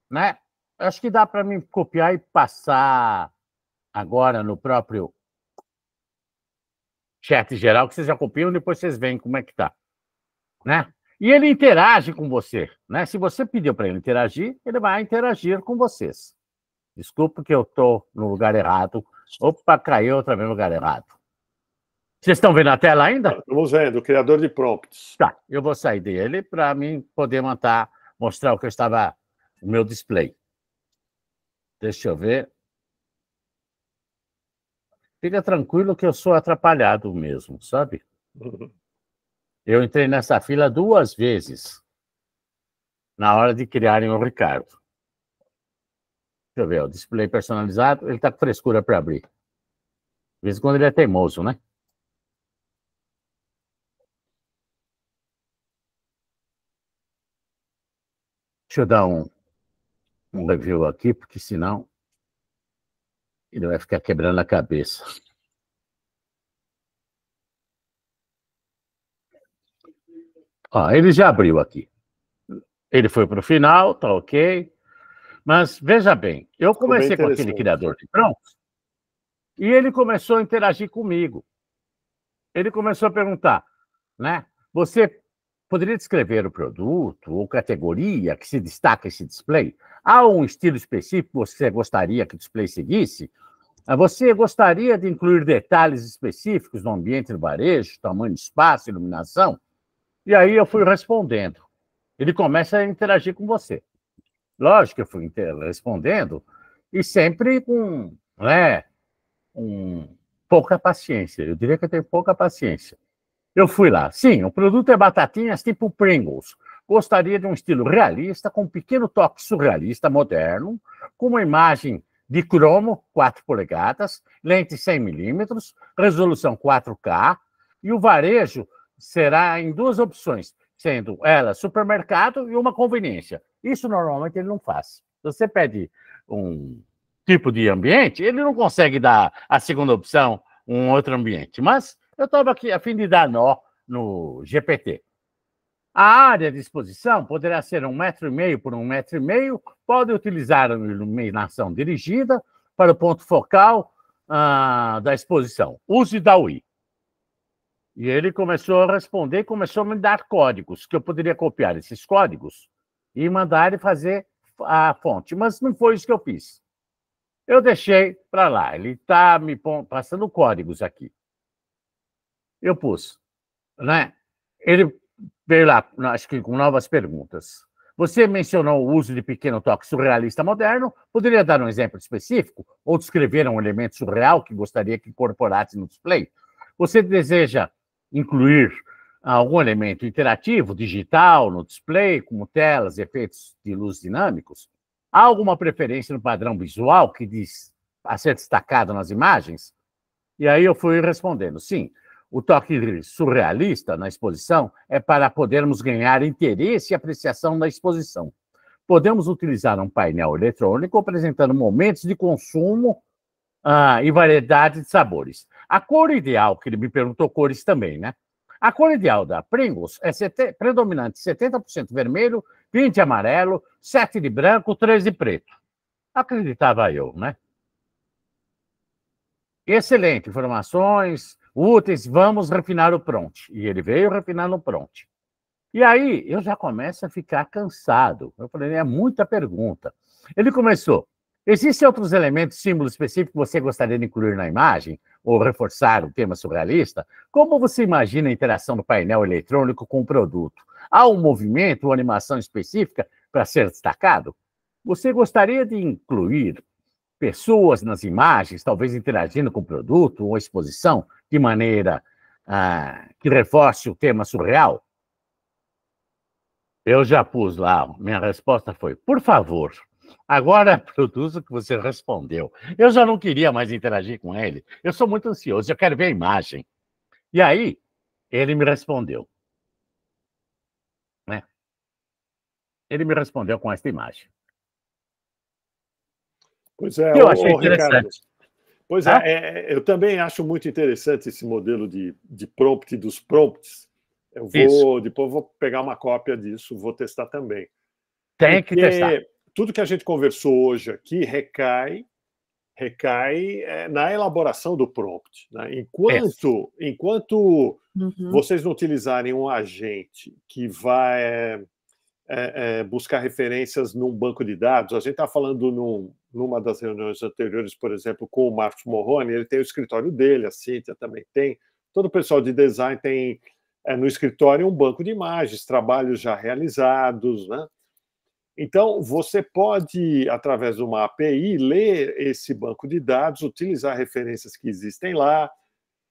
né? Acho que dá para mim copiar e passar agora no próprio chat geral, que vocês já copiam, depois vocês veem como é que tá, né? E ele interage com você, né? Se você pediu para ele interagir, ele vai interagir com vocês. Desculpa que eu estou no lugar errado. Opa, caiu outra vez no lugar errado. Vocês estão vendo a tela ainda? Estamos vendo, o criador de prompts. Tá, eu vou sair dele para mim poder mostrar o que eu estava, o meu display. Deixa eu ver. Fica tranquilo que eu sou atrapalhado mesmo, sabe? Eu entrei nessa fila 2 vezes na hora de criarem o Ricardo. Deixa eu ver, o display personalizado, ele está com frescura para abrir. De vez em quando ele é teimoso, né? Deixa eu dar um review aqui, porque senão ele vai ficar quebrando a cabeça. Ele já abriu aqui. Ele foi para o final, tá ok. Mas, veja bem, eu comecei com aquele criador de prompts e ele começou a interagir comigo. Ele começou a perguntar, né? Você poderia descrever o produto ou categoria que se destaca esse display? Há um estilo específico que você gostaria que o display seguisse? Você gostaria de incluir detalhes específicos no ambiente do varejo, tamanho de espaço, iluminação? E aí eu fui respondendo. Ele começa a interagir com você. Lógico que eu fui respondendo e sempre com pouca paciência. Eu diria que eu tenho pouca paciência. Eu fui lá. Sim, o produto é batatinhas tipo Pringles. Gostaria de um estilo realista, com um pequeno toque surrealista, moderno, com uma imagem de cromo, 4 polegadas, lente 100 milímetros, resolução 4K, e o varejo será em 2 opções, sendo ela supermercado e uma conveniência. Isso normalmente ele não faz. Se você pede um tipo de ambiente, ele não consegue dar a segunda opção, um outro ambiente. Mas eu estava aqui a fim de dar nó no GPT. A área de exposição poderá ser 1,5 m por 1,5 m, pode utilizar uma iluminação dirigida para o ponto focal da exposição. Use da UI. E ele começou a responder e começou a me dar códigos, que eu poderia copiar esses códigos e mandar ele fazer a fonte. Mas não foi isso que eu fiz. Eu deixei para lá. Ele está me passando códigos aqui. Eu pus, né? Ele veio lá, acho que com novas perguntas. Você mencionou o uso de pequeno toque surrealista moderno. Poderia dar um exemplo específico ou descrever um elemento surreal que gostaria que incorporasse no display? Você deseja incluir algum elemento interativo, digital, no display, como telas, efeitos de luz dinâmicos? Há alguma preferência no padrão visual que diz a ser destacado nas imagens? E aí eu fui respondendo, sim. O toque surrealista na exposição é para podermos ganhar interesse e apreciação na exposição. Podemos utilizar um painel eletrônico apresentando momentos de consumo e variedade de sabores. A cor ideal, que ele me perguntou cores também, né? A cor ideal da Pringles é predominante 70% vermelho, 20% amarelo, 7% de branco, 13% de preto. Acreditava eu, né? Excelente, informações úteis, vamos refinar o prompt. E ele veio refinar no prompt. E aí, eu já começo a ficar cansado. Eu falei, é muita pergunta. Ele começou, existem outros elementos, símbolos específicos que você gostaria de incluir na imagem? Ou reforçar o tema surrealista? Como você imagina a interação do painel eletrônico com o produto? Há um movimento ou animação específica para ser destacado? Você gostaria de incluir pessoas nas imagens, talvez interagindo com o produto ou exposição, de maneira que reforce o tema surreal? Eu já pus lá, minha resposta foi, por favor, agora produza o que você respondeu. Eu já não queria mais interagir com ele, eu sou muito ansioso, eu quero ver a imagem. E aí, ele me respondeu. Né? Ele me respondeu com esta imagem. Pois é, eu achei Ricardo. interessante. Pois eu também acho muito interessante esse modelo de prompt dos prompts. Depois vou pegar uma cópia disso, vou testar também. Tem que testar. Tudo que a gente conversou hoje aqui recai na elaboração do prompt. Né? Enquanto vocês não utilizarem um agente que vai buscar referências num banco de dados, a gente está falando numa das reuniões anteriores, por exemplo, com o Marcos Morrone, ele tem o escritório dele, a Cíntia também tem, todo o pessoal de design tem no escritório um banco de imagens, trabalhos já realizados, né? Então, você pode, através de uma API, ler esse banco de dados, utilizar referências que existem lá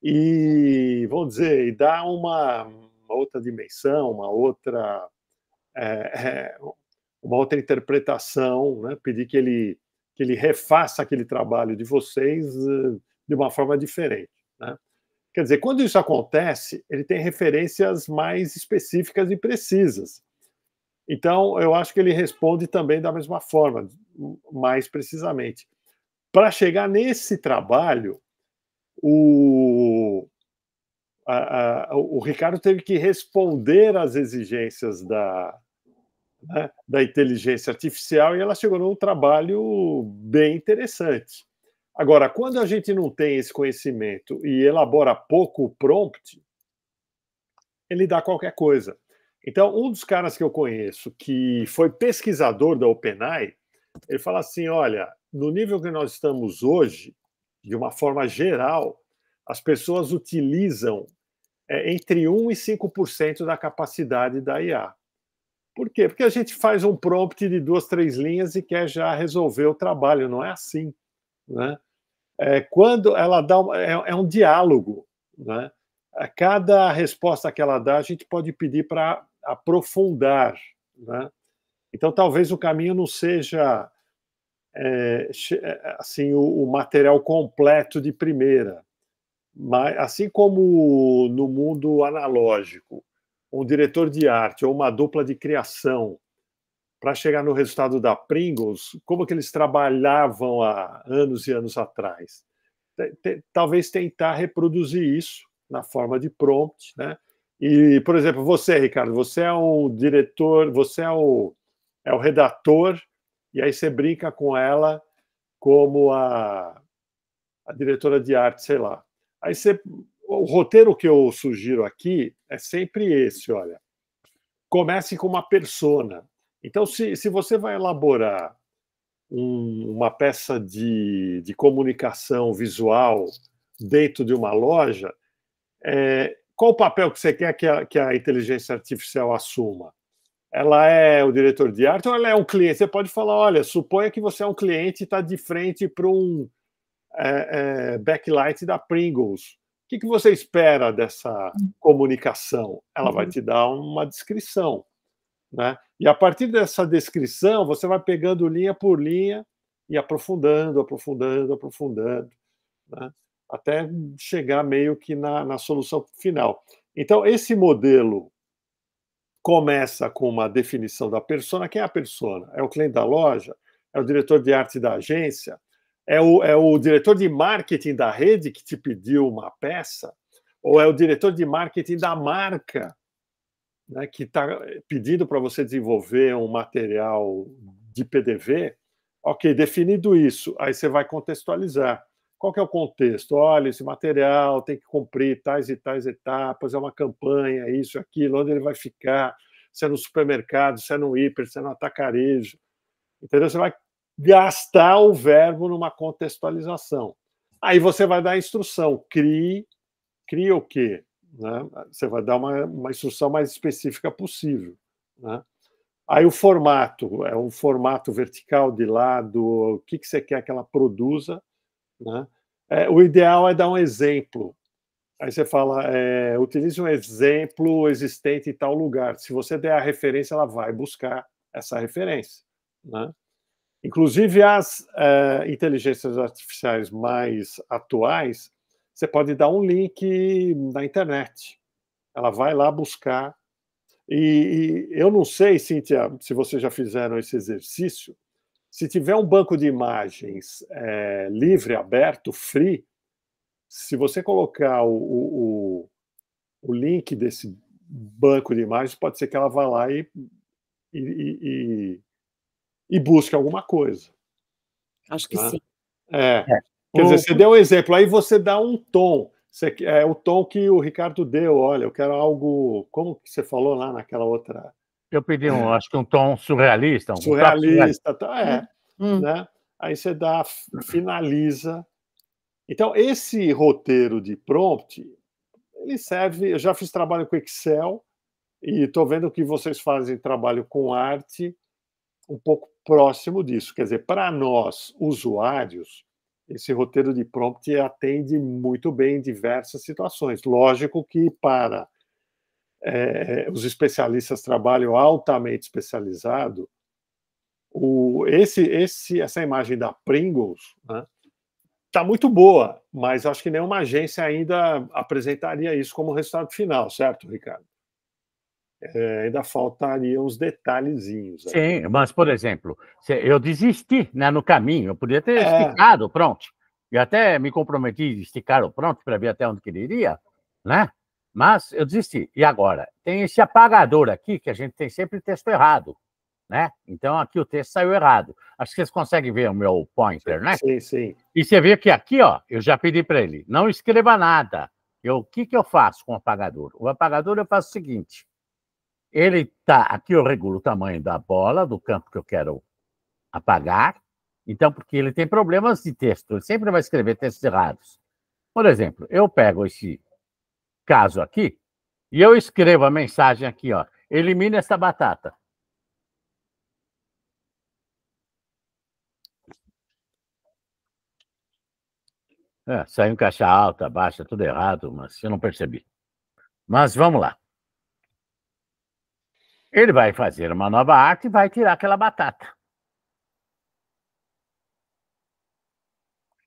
e, vamos dizer, e dar uma outra dimensão, uma outra interpretação, né? Pedir que ele refaça aquele trabalho de vocês de uma forma diferente. Né? Quer dizer, quando isso acontece, ele tem referências mais específicas e precisas. Então, eu acho que ele responde também da mesma forma, mais precisamente. Para chegar nesse trabalho, o Ricardo teve que responder às exigências da inteligência artificial e ela chegou num trabalho bem interessante. Agora, quando a gente não tem esse conhecimento e elabora pouco o prompt, ele dá qualquer coisa. Então, um dos caras que eu conheço, que foi pesquisador da OpenAI, ele fala assim, olha, no nível que nós estamos hoje, de uma forma geral, as pessoas utilizam entre 1% e 5% da capacidade da IA. Por quê? Porque a gente faz um prompt de 2, 3 linhas e quer já resolver o trabalho. Não é assim. Né? Quando ela dá um diálogo. Né? A cada resposta que ela dá, a gente pode pedir para aprofundar. Né? Então, talvez o caminho não seja assim, o material completo de primeira. Mas, assim como no mundo analógico, um diretor de arte ou uma dupla de criação para chegar no resultado da Pringles, como que eles trabalhavam há anos e anos atrás? Talvez tentar reproduzir isso na forma de prompt, né? E, por exemplo, você, Ricardo, você é um diretor, você é o redator, e aí você brinca com ela como a diretora de arte, sei lá. Aí o roteiro que eu sugiro aqui é sempre esse, olha. Comece com uma persona. Então, se você vai elaborar uma peça de comunicação visual dentro de uma loja, qual o papel que você quer que a inteligência artificial assuma? Ela é o diretor de arte ou ela é um cliente? Você pode falar, olha, suponha que você é um cliente e está de frente para um backlight da Pringles. O que você espera dessa comunicação? Ela vai te dar uma descrição, né? E a partir dessa descrição, você vai pegando linha por linha e aprofundando, né? Até chegar meio que na solução final. Então, esse modelo começa com uma definição da persona. Quem é a persona? É o cliente da loja? É o diretor de arte da agência? É o diretor de marketing da rede que te pediu uma peça? Ou é o diretor de marketing da marca, né, que está pedindo para você desenvolver um material de PDV? Ok, definido isso, aí você vai contextualizar. Qual que é o contexto? Olha, esse material tem que cumprir tais e tais etapas, é uma campanha, isso, aquilo, onde ele vai ficar, se é no supermercado, se é no hiper, se é no atacarejo. Entendeu? Você vai gastar o verbo numa contextualização. Aí você vai dar a instrução, crie o quê? Né? Você vai dar uma instrução mais específica possível, né? Aí o formato, é um formato vertical de lado, o que você quer que ela produza, né? O ideal é dar um exemplo. Aí você fala, utilize um exemplo existente em tal lugar. Se você der a referência, ela vai buscar essa referência, né? Inclusive, as inteligências artificiais mais atuais, você pode dar um link na internet. Ela vai lá buscar. E eu não sei, Cíntia, se vocês já fizeram esse exercício, se tiver um banco de imagens livre, aberto, free, se você colocar o link desse banco de imagens, pode ser que ela vá lá e busque alguma coisa. Acho que sim. Quer dizer, você deu um exemplo, aí você dá um tom. O tom que o Ricardo deu, olha, eu quero algo... Como que você falou lá naquela outra... Eu pedi, acho que um tom surrealista. Surrealista, né? Aí você finaliza. Então, esse roteiro de prompt, ele serve... Eu já fiz trabalho com Excel e estou vendo que vocês fazem trabalho com arte um pouco próximo disso. Quer dizer, para nós, usuários, esse roteiro de prompt atende muito bem em diversas situações. Lógico que para os especialistas trabalham altamente especializado, essa imagem da Pringles, né, tá muito boa, mas acho que nenhuma agência ainda apresentaria isso como resultado final, certo, Ricardo? Ainda faltariam uns detalhezinhos. Sim, mas, por exemplo, eu desisti, né, no caminho, eu podia ter esticado o prompt, e até me comprometi a esticar o prompt para ver até onde que ele iria, né? Mas eu desisti. E agora? Tem esse apagador aqui, que a gente tem sempre texto errado, né? Então, aqui o texto saiu errado. Acho que vocês conseguem ver o meu pointer, né? Sim, sim. E você vê que aqui, ó, eu já pedi para ele, não escreva nada. O que eu faço com o apagador? O apagador eu faço o seguinte, ele tá aqui, eu regulo o tamanho da bola, do campo que eu quero apagar, então, porque ele tem problemas de texto, ele sempre vai escrever textos errados. Por exemplo, eu pego esse caso aqui e eu escrevo a mensagem aqui, ó, elimine essa batata. Saiu em caixa alta, baixa, tudo errado, mas eu não percebi. Mas vamos lá. Ele vai fazer uma nova arte e vai tirar aquela batata.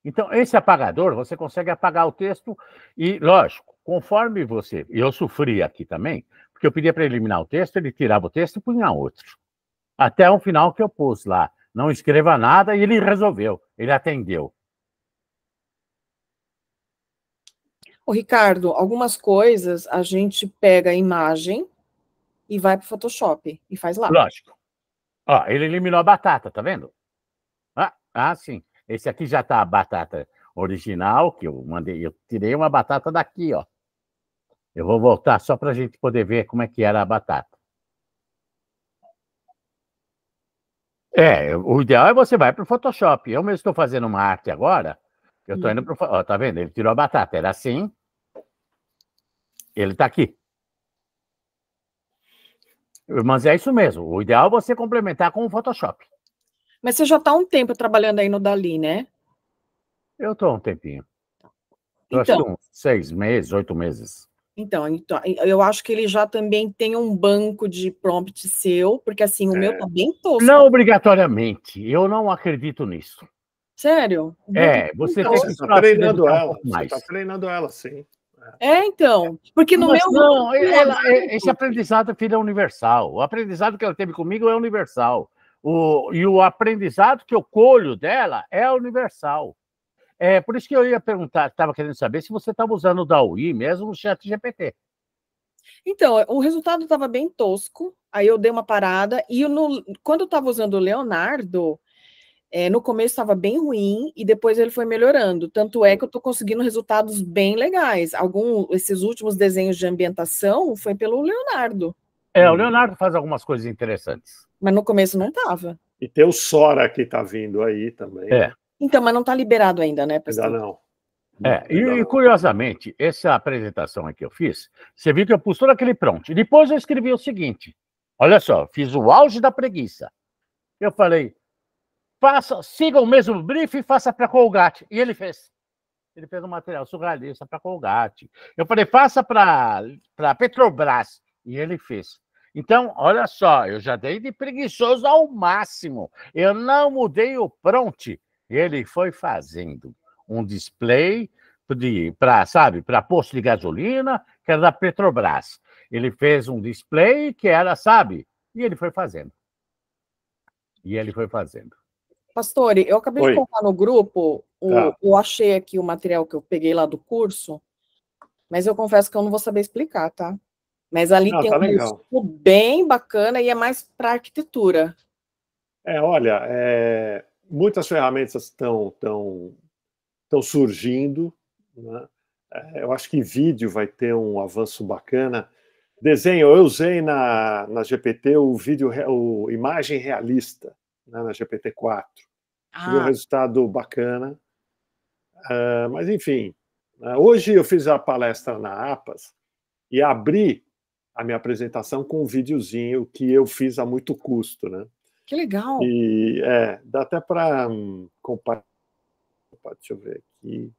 Então, esse apagador, você consegue apagar o texto e, lógico, conforme você... E eu sofri aqui também, porque eu pedia para eliminar o texto, ele tirava o texto e punha outro. Até o final que eu pus lá. Não escreva nada e ele resolveu, ele atendeu. Ô, Ricardo, algumas coisas a gente pega a imagem e vai para o Photoshop e faz lá. Lógico. Ó, ele eliminou a batata, tá vendo? Sim. Esse aqui já tá a batata original, que eu mandei. Eu tirei uma batata daqui, ó. Eu vou voltar só para a gente poder ver como é que era a batata. O ideal é você vai para o Photoshop. Eu mesmo estou fazendo uma arte agora. Eu estou indo para o... Tá vendo? Ele tirou a batata. Era assim. Ele está aqui. Mas é isso mesmo. O ideal é você complementar com o Photoshop. Mas você já está há um tempo trabalhando aí no Dali, né? Eu estou há um tempinho. Eu acho que uns 6 meses, 8 meses. Então, eu acho que ele já também tem um banco de prompt seu, porque assim, o meu tá bem tosco. Não obrigatoriamente. Eu não acredito nisso. Sério? Você Então, tem que está treinando ela. um Você está treinando ela, sim. Então. Porque no meu. Não, esse aprendizado, filho, é universal. O aprendizado que ela teve comigo é universal. E o aprendizado que eu colho dela é universal. Por isso que eu ia perguntar, estava querendo saber se você estava usando o DALL-E mesmo no ChatGPT. Então, o resultado estava bem tosco, aí eu dei uma parada, e quando eu estava usando o Leonardo, no começo estava bem ruim, e depois ele foi melhorando. Tanto é que eu estou conseguindo resultados bem legais. Esses últimos desenhos de ambientação foi pelo Leonardo. O Leonardo faz algumas coisas interessantes. Mas no começo não estava. E tem o Sora que está vindo aí também. Então, mas não está liberado ainda, né, pessoal? Ainda não. E curiosamente, essa apresentação aqui que eu fiz, você viu que eu pus todo aquele prompt. E depois eu escrevi o seguinte: olha só, fiz o auge da preguiça. Eu falei, siga o mesmo brief e faça para Colgate. E ele fez. Ele fez um material surrealista para Colgate. Eu falei, faça para Petrobras. E ele fez. Então, olha só, eu já dei de preguiçoso ao máximo. Eu não mudei o prompt. Ele foi fazendo um display para posto de gasolina, que era da Petrobras. Ele fez um display que era, e ele foi fazendo. Pastore, eu acabei de colocar no grupo, eu achei aqui o material que eu peguei lá do curso, mas eu confesso que eu não vou saber explicar, tá? Mas ali tem um curso bem bacana e é mais para arquitetura. Olha, muitas ferramentas estão surgindo, né? Eu acho que vídeo vai ter um avanço bacana. Desenho, eu usei na GPT o imagem realista, né, na GPT-4. Tive um resultado bacana. Mas, enfim, hoje eu fiz a palestra na APAS e abri a minha apresentação com um videozinho que eu fiz a muito custo, né? Que legal! E dá até para compartilhar. Deixa eu ver aqui.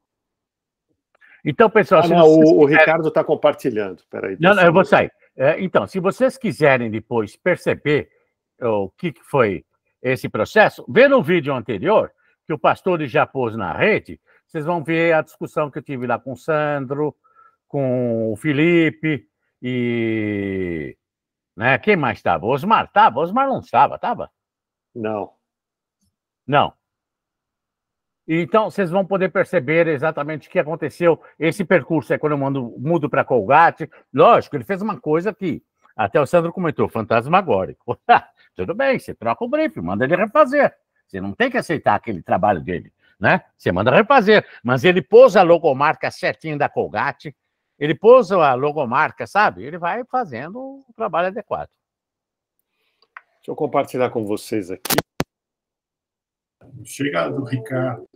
Então, pessoal... o Ricardo está compartilhando. Peraí. Não, eu vou sair. Então, se vocês quiserem depois perceber o que foi esse processo, vê no vídeo anterior, que o pastor já pôs na rede, vocês vão ver a discussão que eu tive lá com o Sandro, com o Felipe e... Né? Quem mais estava? Osmar estava? Osmar não estava? Não. Então, vocês vão poder perceber exatamente o que aconteceu. Esse percurso é quando eu mudo para Colgate. Lógico, ele fez uma coisa que até o Sandro comentou, fantasmagórico. Tudo bem, você troca o brief, manda ele refazer. Você não tem que aceitar aquele trabalho dele, né? Você manda refazer. Mas ele pôs a logomarca certinho da Colgate, ele pôs a logomarca, Ele vai fazendo o trabalho adequado. Deixa eu compartilhar com vocês aqui. Chega do Ricardo.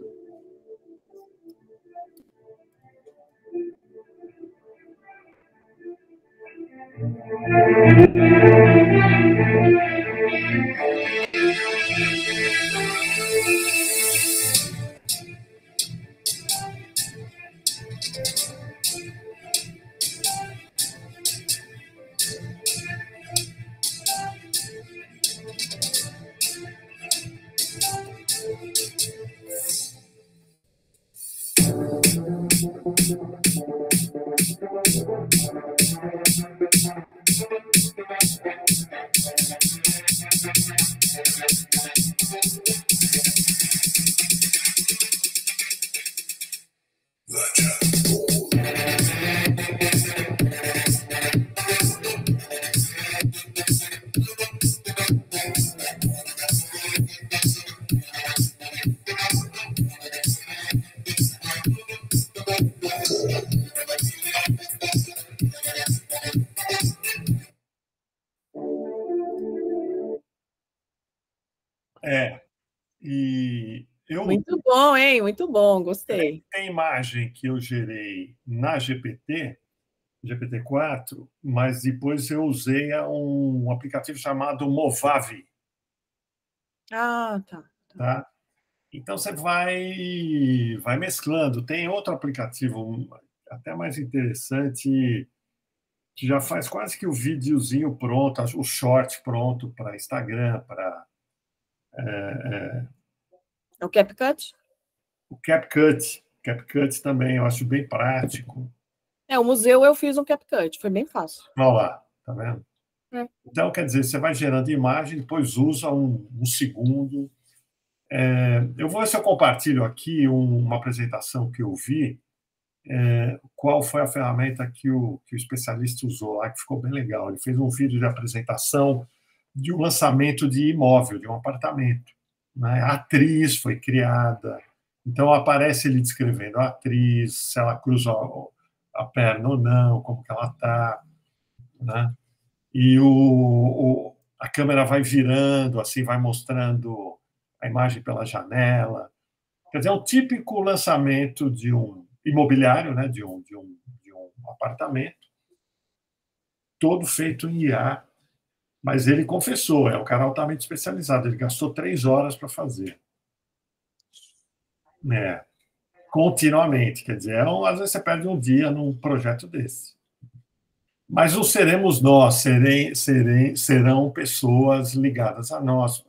Muito bom, hein? Muito bom, gostei. A imagem que eu gerei na GPT, GPT-4, mas depois eu usei um aplicativo chamado Movavi. Ah, tá. Tá? Então, você vai mesclando. Tem outro aplicativo até mais interessante, que já faz quase que o videozinho pronto, o short pronto para Instagram, para É o CapCut? o CapCut. CapCut também eu acho bem prático. O museu eu fiz um CapCut, foi bem fácil. Olha lá, tá vendo? Então, quer dizer, você vai gerando imagem, depois usa um segundo. Eu vou ver se eu compartilho aqui uma apresentação que eu vi, qual foi a ferramenta que o especialista usou lá, que ficou bem legal. Ele fez um vídeo de apresentação de um lançamento de imóvel, de um apartamento, né? A atriz foi criada, então aparece ele descrevendo a atriz, se ela cruza a perna ou não, como que ela está, né? E a câmera vai virando, assim, vai mostrando a imagem pela janela. Quer dizer, é um típico lançamento de um imobiliário, né, de um apartamento, todo feito em IA, mas ele confessou, é um cara altamente especializado, ele gastou 3 horas para fazer. Continuamente, quer dizer, às vezes você perde um dia num projeto desse. Mas não seremos nós, serão pessoas ligadas a nós,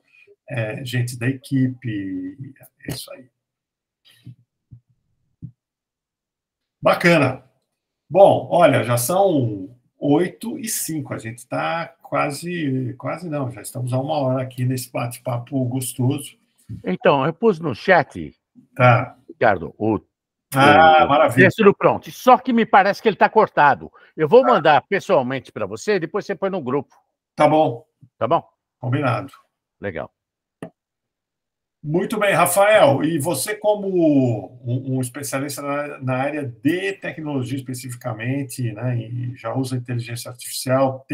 gente da equipe, é isso aí. Bacana. Bom, olha, já são 8h05, a gente está quase não, já estamos a 1 hora aqui nesse bate-papo gostoso. Então, eu pus no chat, Tá. Ricardo, o maravilha. texto do pronto, só que me parece que ele está cortado. Eu vou mandar pessoalmente para você, depois você põe no grupo. Tá bom. Tá bom? Combinado. Legal. Muito bem, Rafael, e você como um especialista na área de tecnologia especificamente, né, e já usa inteligência artificial,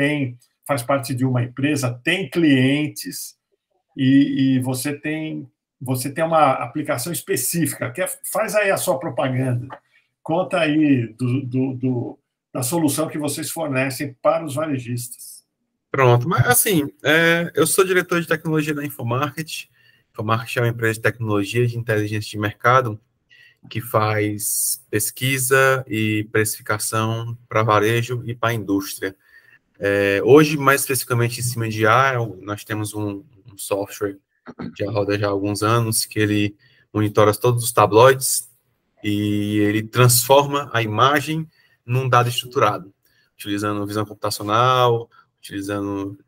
faz parte de uma empresa, tem clientes, e você tem uma aplicação específica. Faz aí a sua propaganda. Conta aí da solução que vocês fornecem para os varejistas. Pronto, mas assim, eu sou diretor de tecnologia da Infomarket. Infomarket é uma empresa de tecnologia de inteligência de mercado que faz pesquisa e precificação para varejo e para a indústria. Hoje, mais especificamente em cima de IA, nós temos um software que já roda já há alguns anos, que ele monitora todos os tabloides e ele transforma a imagem num dado estruturado, utilizando visão computacional, utilizando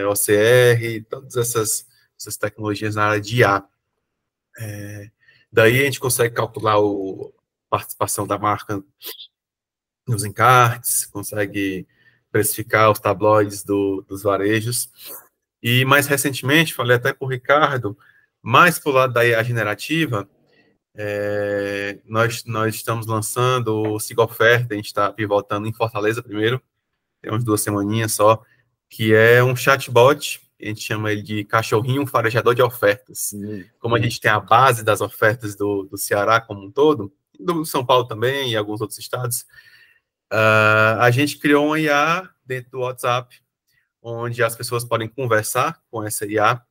OCR, todas essas tecnologias na área de IA. Daí a gente consegue calcular a participação da marca nos encartes, consegue precificar os tabloides dos varejos. E mais recentemente, falei até com o Ricardo, mais para o lado da IA generativa, nós estamos lançando o Siga Oferta, a gente está pivotando em Fortaleza primeiro, tem umas 2 semaninhas só, que é um chatbot, a gente chama ele de cachorrinho farejador de ofertas. Como a gente tem a base das ofertas do Ceará como um todo, do São Paulo também e alguns outros estados, a gente criou uma IA dentro do WhatsApp, onde as pessoas podem conversar com essa IA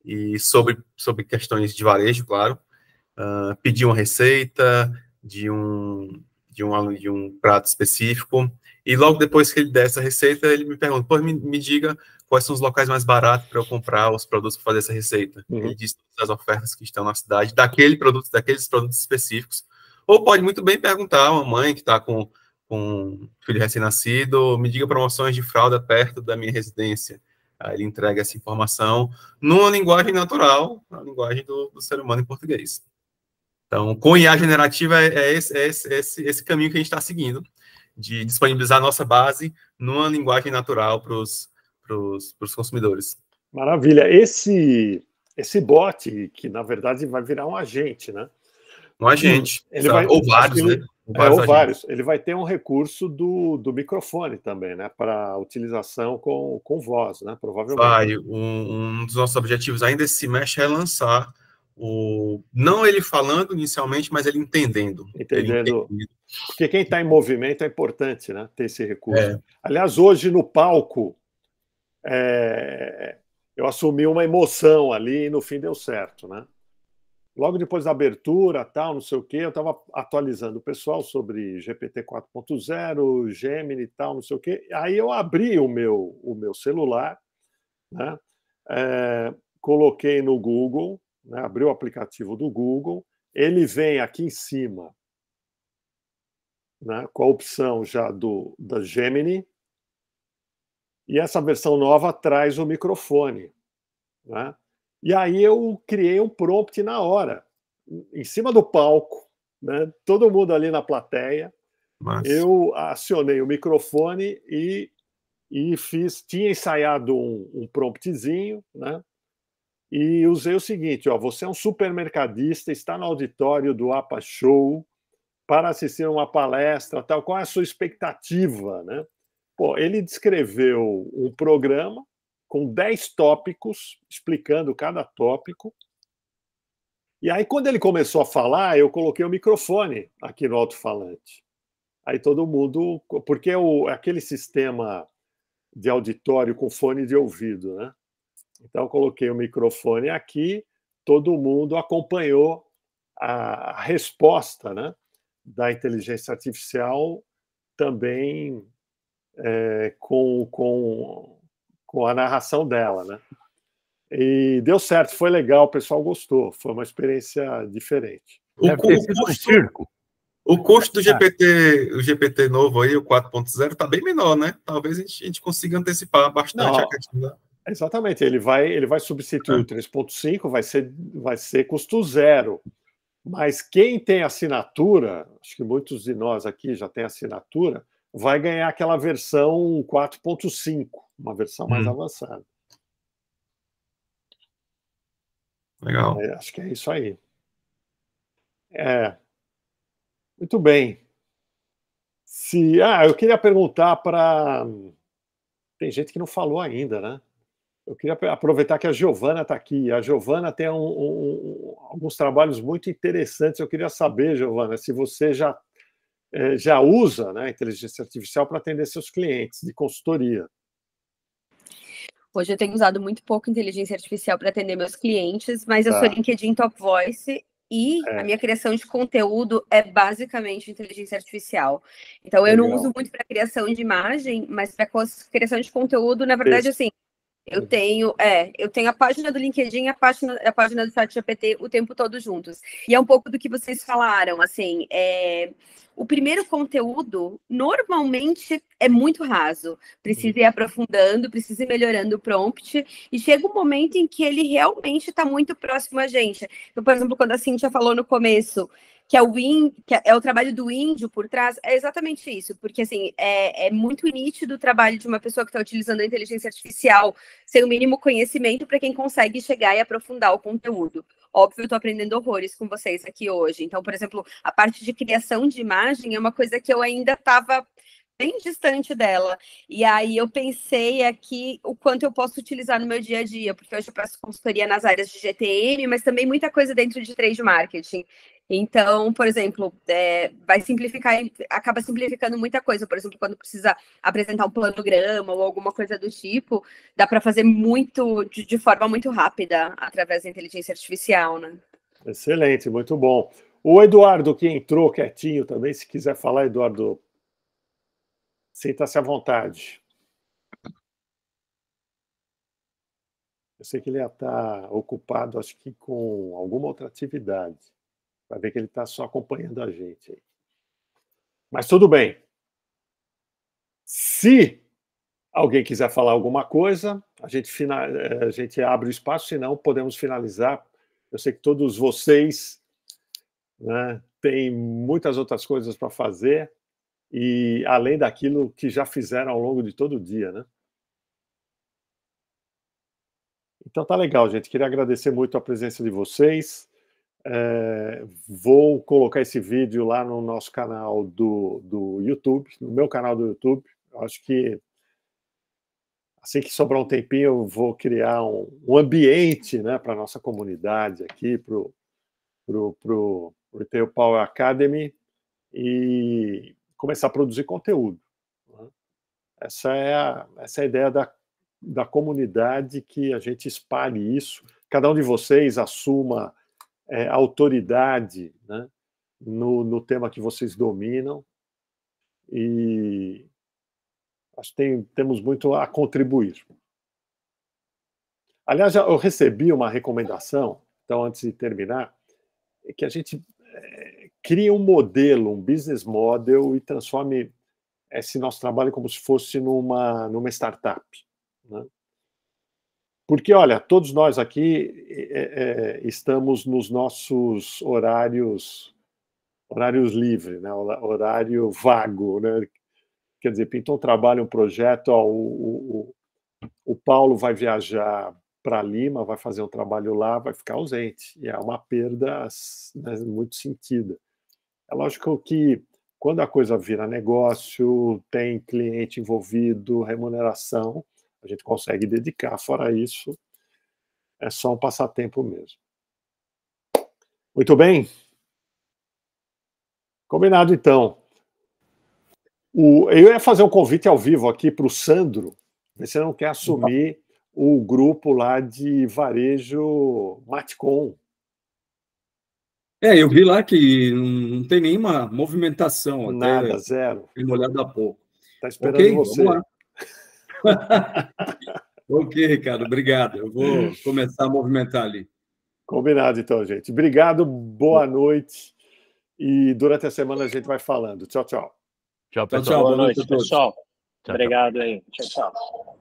e sobre questões de varejo, claro, pedir uma receita de um prato específico, e logo depois que ele der essa receita, ele me pergunta, pô, me diga quais são os locais mais baratos para eu comprar os produtos para fazer essa receita. Ele diz todas as ofertas que estão na cidade, daqueles produtos específicos. Ou pode muito bem perguntar a uma mãe que está com um filho recém-nascido, me diga promoções de fralda perto da minha residência. Aí ele entrega essa informação numa linguagem natural, na linguagem do ser humano em português. Então, com IA generativa, esse caminho que a gente está seguindo, de disponibilizar a nossa base numa linguagem natural para os consumidores. Maravilha. Esse bot, que na verdade vai virar um agente, né? Um agente, ou vários, né? Vários. Ele vai ter um recurso do microfone também, né? Para utilização com voz, né? Provavelmente. Um dos nossos objetivos ainda esse semestre é lançar não ele falando inicialmente, mas ele entendendo. Entendendo. Porque quem está em movimento é importante, né? Ter esse recurso. É. Aliás, hoje no palco, eu assumi uma emoção ali e no fim deu certo, né? Logo depois da abertura, tal, não sei o quê, eu estava atualizando o pessoal sobre GPT 4.0, Gemini e tal, não sei o quê. Aí eu abri o meu celular, né? Coloquei no Google, né? Abri o aplicativo do Google, ele vem aqui em cima, né? Com a opção já da Gemini, e essa versão nova traz o microfone, né? E aí eu criei um prompt na hora, em cima do palco, né? Todo mundo ali na plateia. Mas... Eu acionei o microfone e tinha ensaiado um promptzinho, né? E usei o seguinte: você é um supermercadista, está no auditório do APA Show para assistir a uma palestra, tal. Qual é a sua expectativa, né? Pô, ele descreveu um programa com 10 tópicos, explicando cada tópico. E aí, quando ele começou a falar, eu coloquei o microfone aqui no alto-falante. Aí todo mundo... Porque aquele sistema de auditório com fone de ouvido, né? Então, eu coloquei o microfone aqui, todo mundo acompanhou a resposta, né, da inteligência artificial também com a narração dela, né? E deu certo, foi legal, o pessoal gostou, foi uma experiência diferente. O custo do GPT, o GPT novo aí, o 4.0, está bem menor, né? Talvez a gente consiga antecipar bastante a questão da... Exatamente, ele vai substituir o 3.5, vai ser custo zero. Mas quem tem assinatura, acho que muitos de nós aqui já têm assinatura, vai ganhar aquela versão 4.5, uma versão mais avançada. Legal. Acho que é isso aí. Muito bem. Eu queria perguntar para... Tem gente que não falou ainda, né? Eu queria aproveitar que a Giovana está aqui. A Giovana tem alguns trabalhos muito interessantes. Eu queria saber, Giovana, se você já usa, né, inteligência artificial para atender seus clientes de consultoria. Hoje eu tenho usado muito pouco inteligência artificial para atender meus clientes, mas eu sou LinkedIn Top Voice e a minha criação de conteúdo é basicamente inteligência artificial. Então, eu não uso muito para criação de imagem, mas para criação de conteúdo, na verdade, assim, eu tenho a página do LinkedIn e a página do ChatGPT o tempo todo juntos. E é um pouco do que vocês falaram, assim, o primeiro conteúdo normalmente é muito raso, precisa ir aprofundando, precisa ir melhorando o prompt, e chega um momento em que ele realmente está muito próximo a gente. Então, por exemplo, quando a Cíntia falou no começo que é o trabalho do índio por trás, é exatamente isso, porque assim, é muito nítido o trabalho de uma pessoa que está utilizando a inteligência artificial sem o mínimo conhecimento para quem consegue chegar e aprofundar o conteúdo. Óbvio, eu estou aprendendo horrores com vocês aqui hoje. Então, por exemplo, a parte de criação de imagem é uma coisa que eu ainda estava bem distante dela. E aí eu pensei aqui o quanto eu posso utilizar no meu dia a dia, porque hoje eu faço consultoria nas áreas de GTM, mas também muita coisa dentro de trade marketing. Então, por exemplo, vai simplificar, acaba simplificando muita coisa. Por exemplo, quando precisa apresentar um planograma ou alguma coisa do tipo, dá para fazer muito de forma muito rápida através da inteligência artificial, né? Excelente, muito bom. O Eduardo, que entrou quietinho também, se quiser falar, Eduardo, sinta-se à vontade. Eu sei que ele ia estar ocupado, acho que com alguma outra atividade. Vai ver que ele está só acompanhando a gente aí. Mas tudo bem. Se alguém quiser falar alguma coisa, a gente abre o espaço, senão podemos finalizar. Eu sei que todos vocês, né, têm muitas outras coisas para fazer, e além daquilo que já fizeram ao longo de todo o dia, né? Então tá legal, gente. Queria agradecer muito a presença de vocês. Vou colocar esse vídeo lá no nosso canal do YouTube, no meu canal do YouTube. Eu acho que assim que sobrar um tempinho, eu vou criar um ambiente, né, para a nossa comunidade aqui, para o Retail Power Academy, e começar a produzir conteúdo. Né? Essa é a ideia da comunidade, que a gente espalhe isso. Cada um de vocês assuma autoridade, né, no tema que vocês dominam, e acho que temos muito a contribuir. Aliás, eu recebi uma recomendação, então, antes de terminar, que a gente crie um modelo, um business model, e transforme esse nosso trabalho como se fosse numa startup. Né? Porque, olha, todos nós aqui estamos nos nossos horários livres, né? Horário vago, né? Quer dizer, pintou um trabalho, um projeto, o Paulo vai viajar para Lima, vai fazer um trabalho lá, vai ficar ausente. E é uma perda, né, muito sentida. É lógico que, quando a coisa vira negócio, tem cliente envolvido, remuneração, a gente consegue dedicar. Fora isso, é só um passatempo mesmo. Muito bem. Combinado, então. Eu ia fazer um convite ao vivo aqui para o Sandro, ver se ele não quer assumir o grupo lá de varejo Matcom. Eu vi lá que não tem nenhuma movimentação. Nada, até zero. Tem olhado há pouco. Está esperando você. Vamos lá. Ok, Ricardo, obrigado. Eu vou começar a movimentar ali. Combinado, então, gente. Obrigado, boa noite. E durante a semana a gente vai falando. Tchau, tchau. Tchau, pessoal. Boa noite, pessoal. Tchau, Obrigado aí. Tchau, tchau.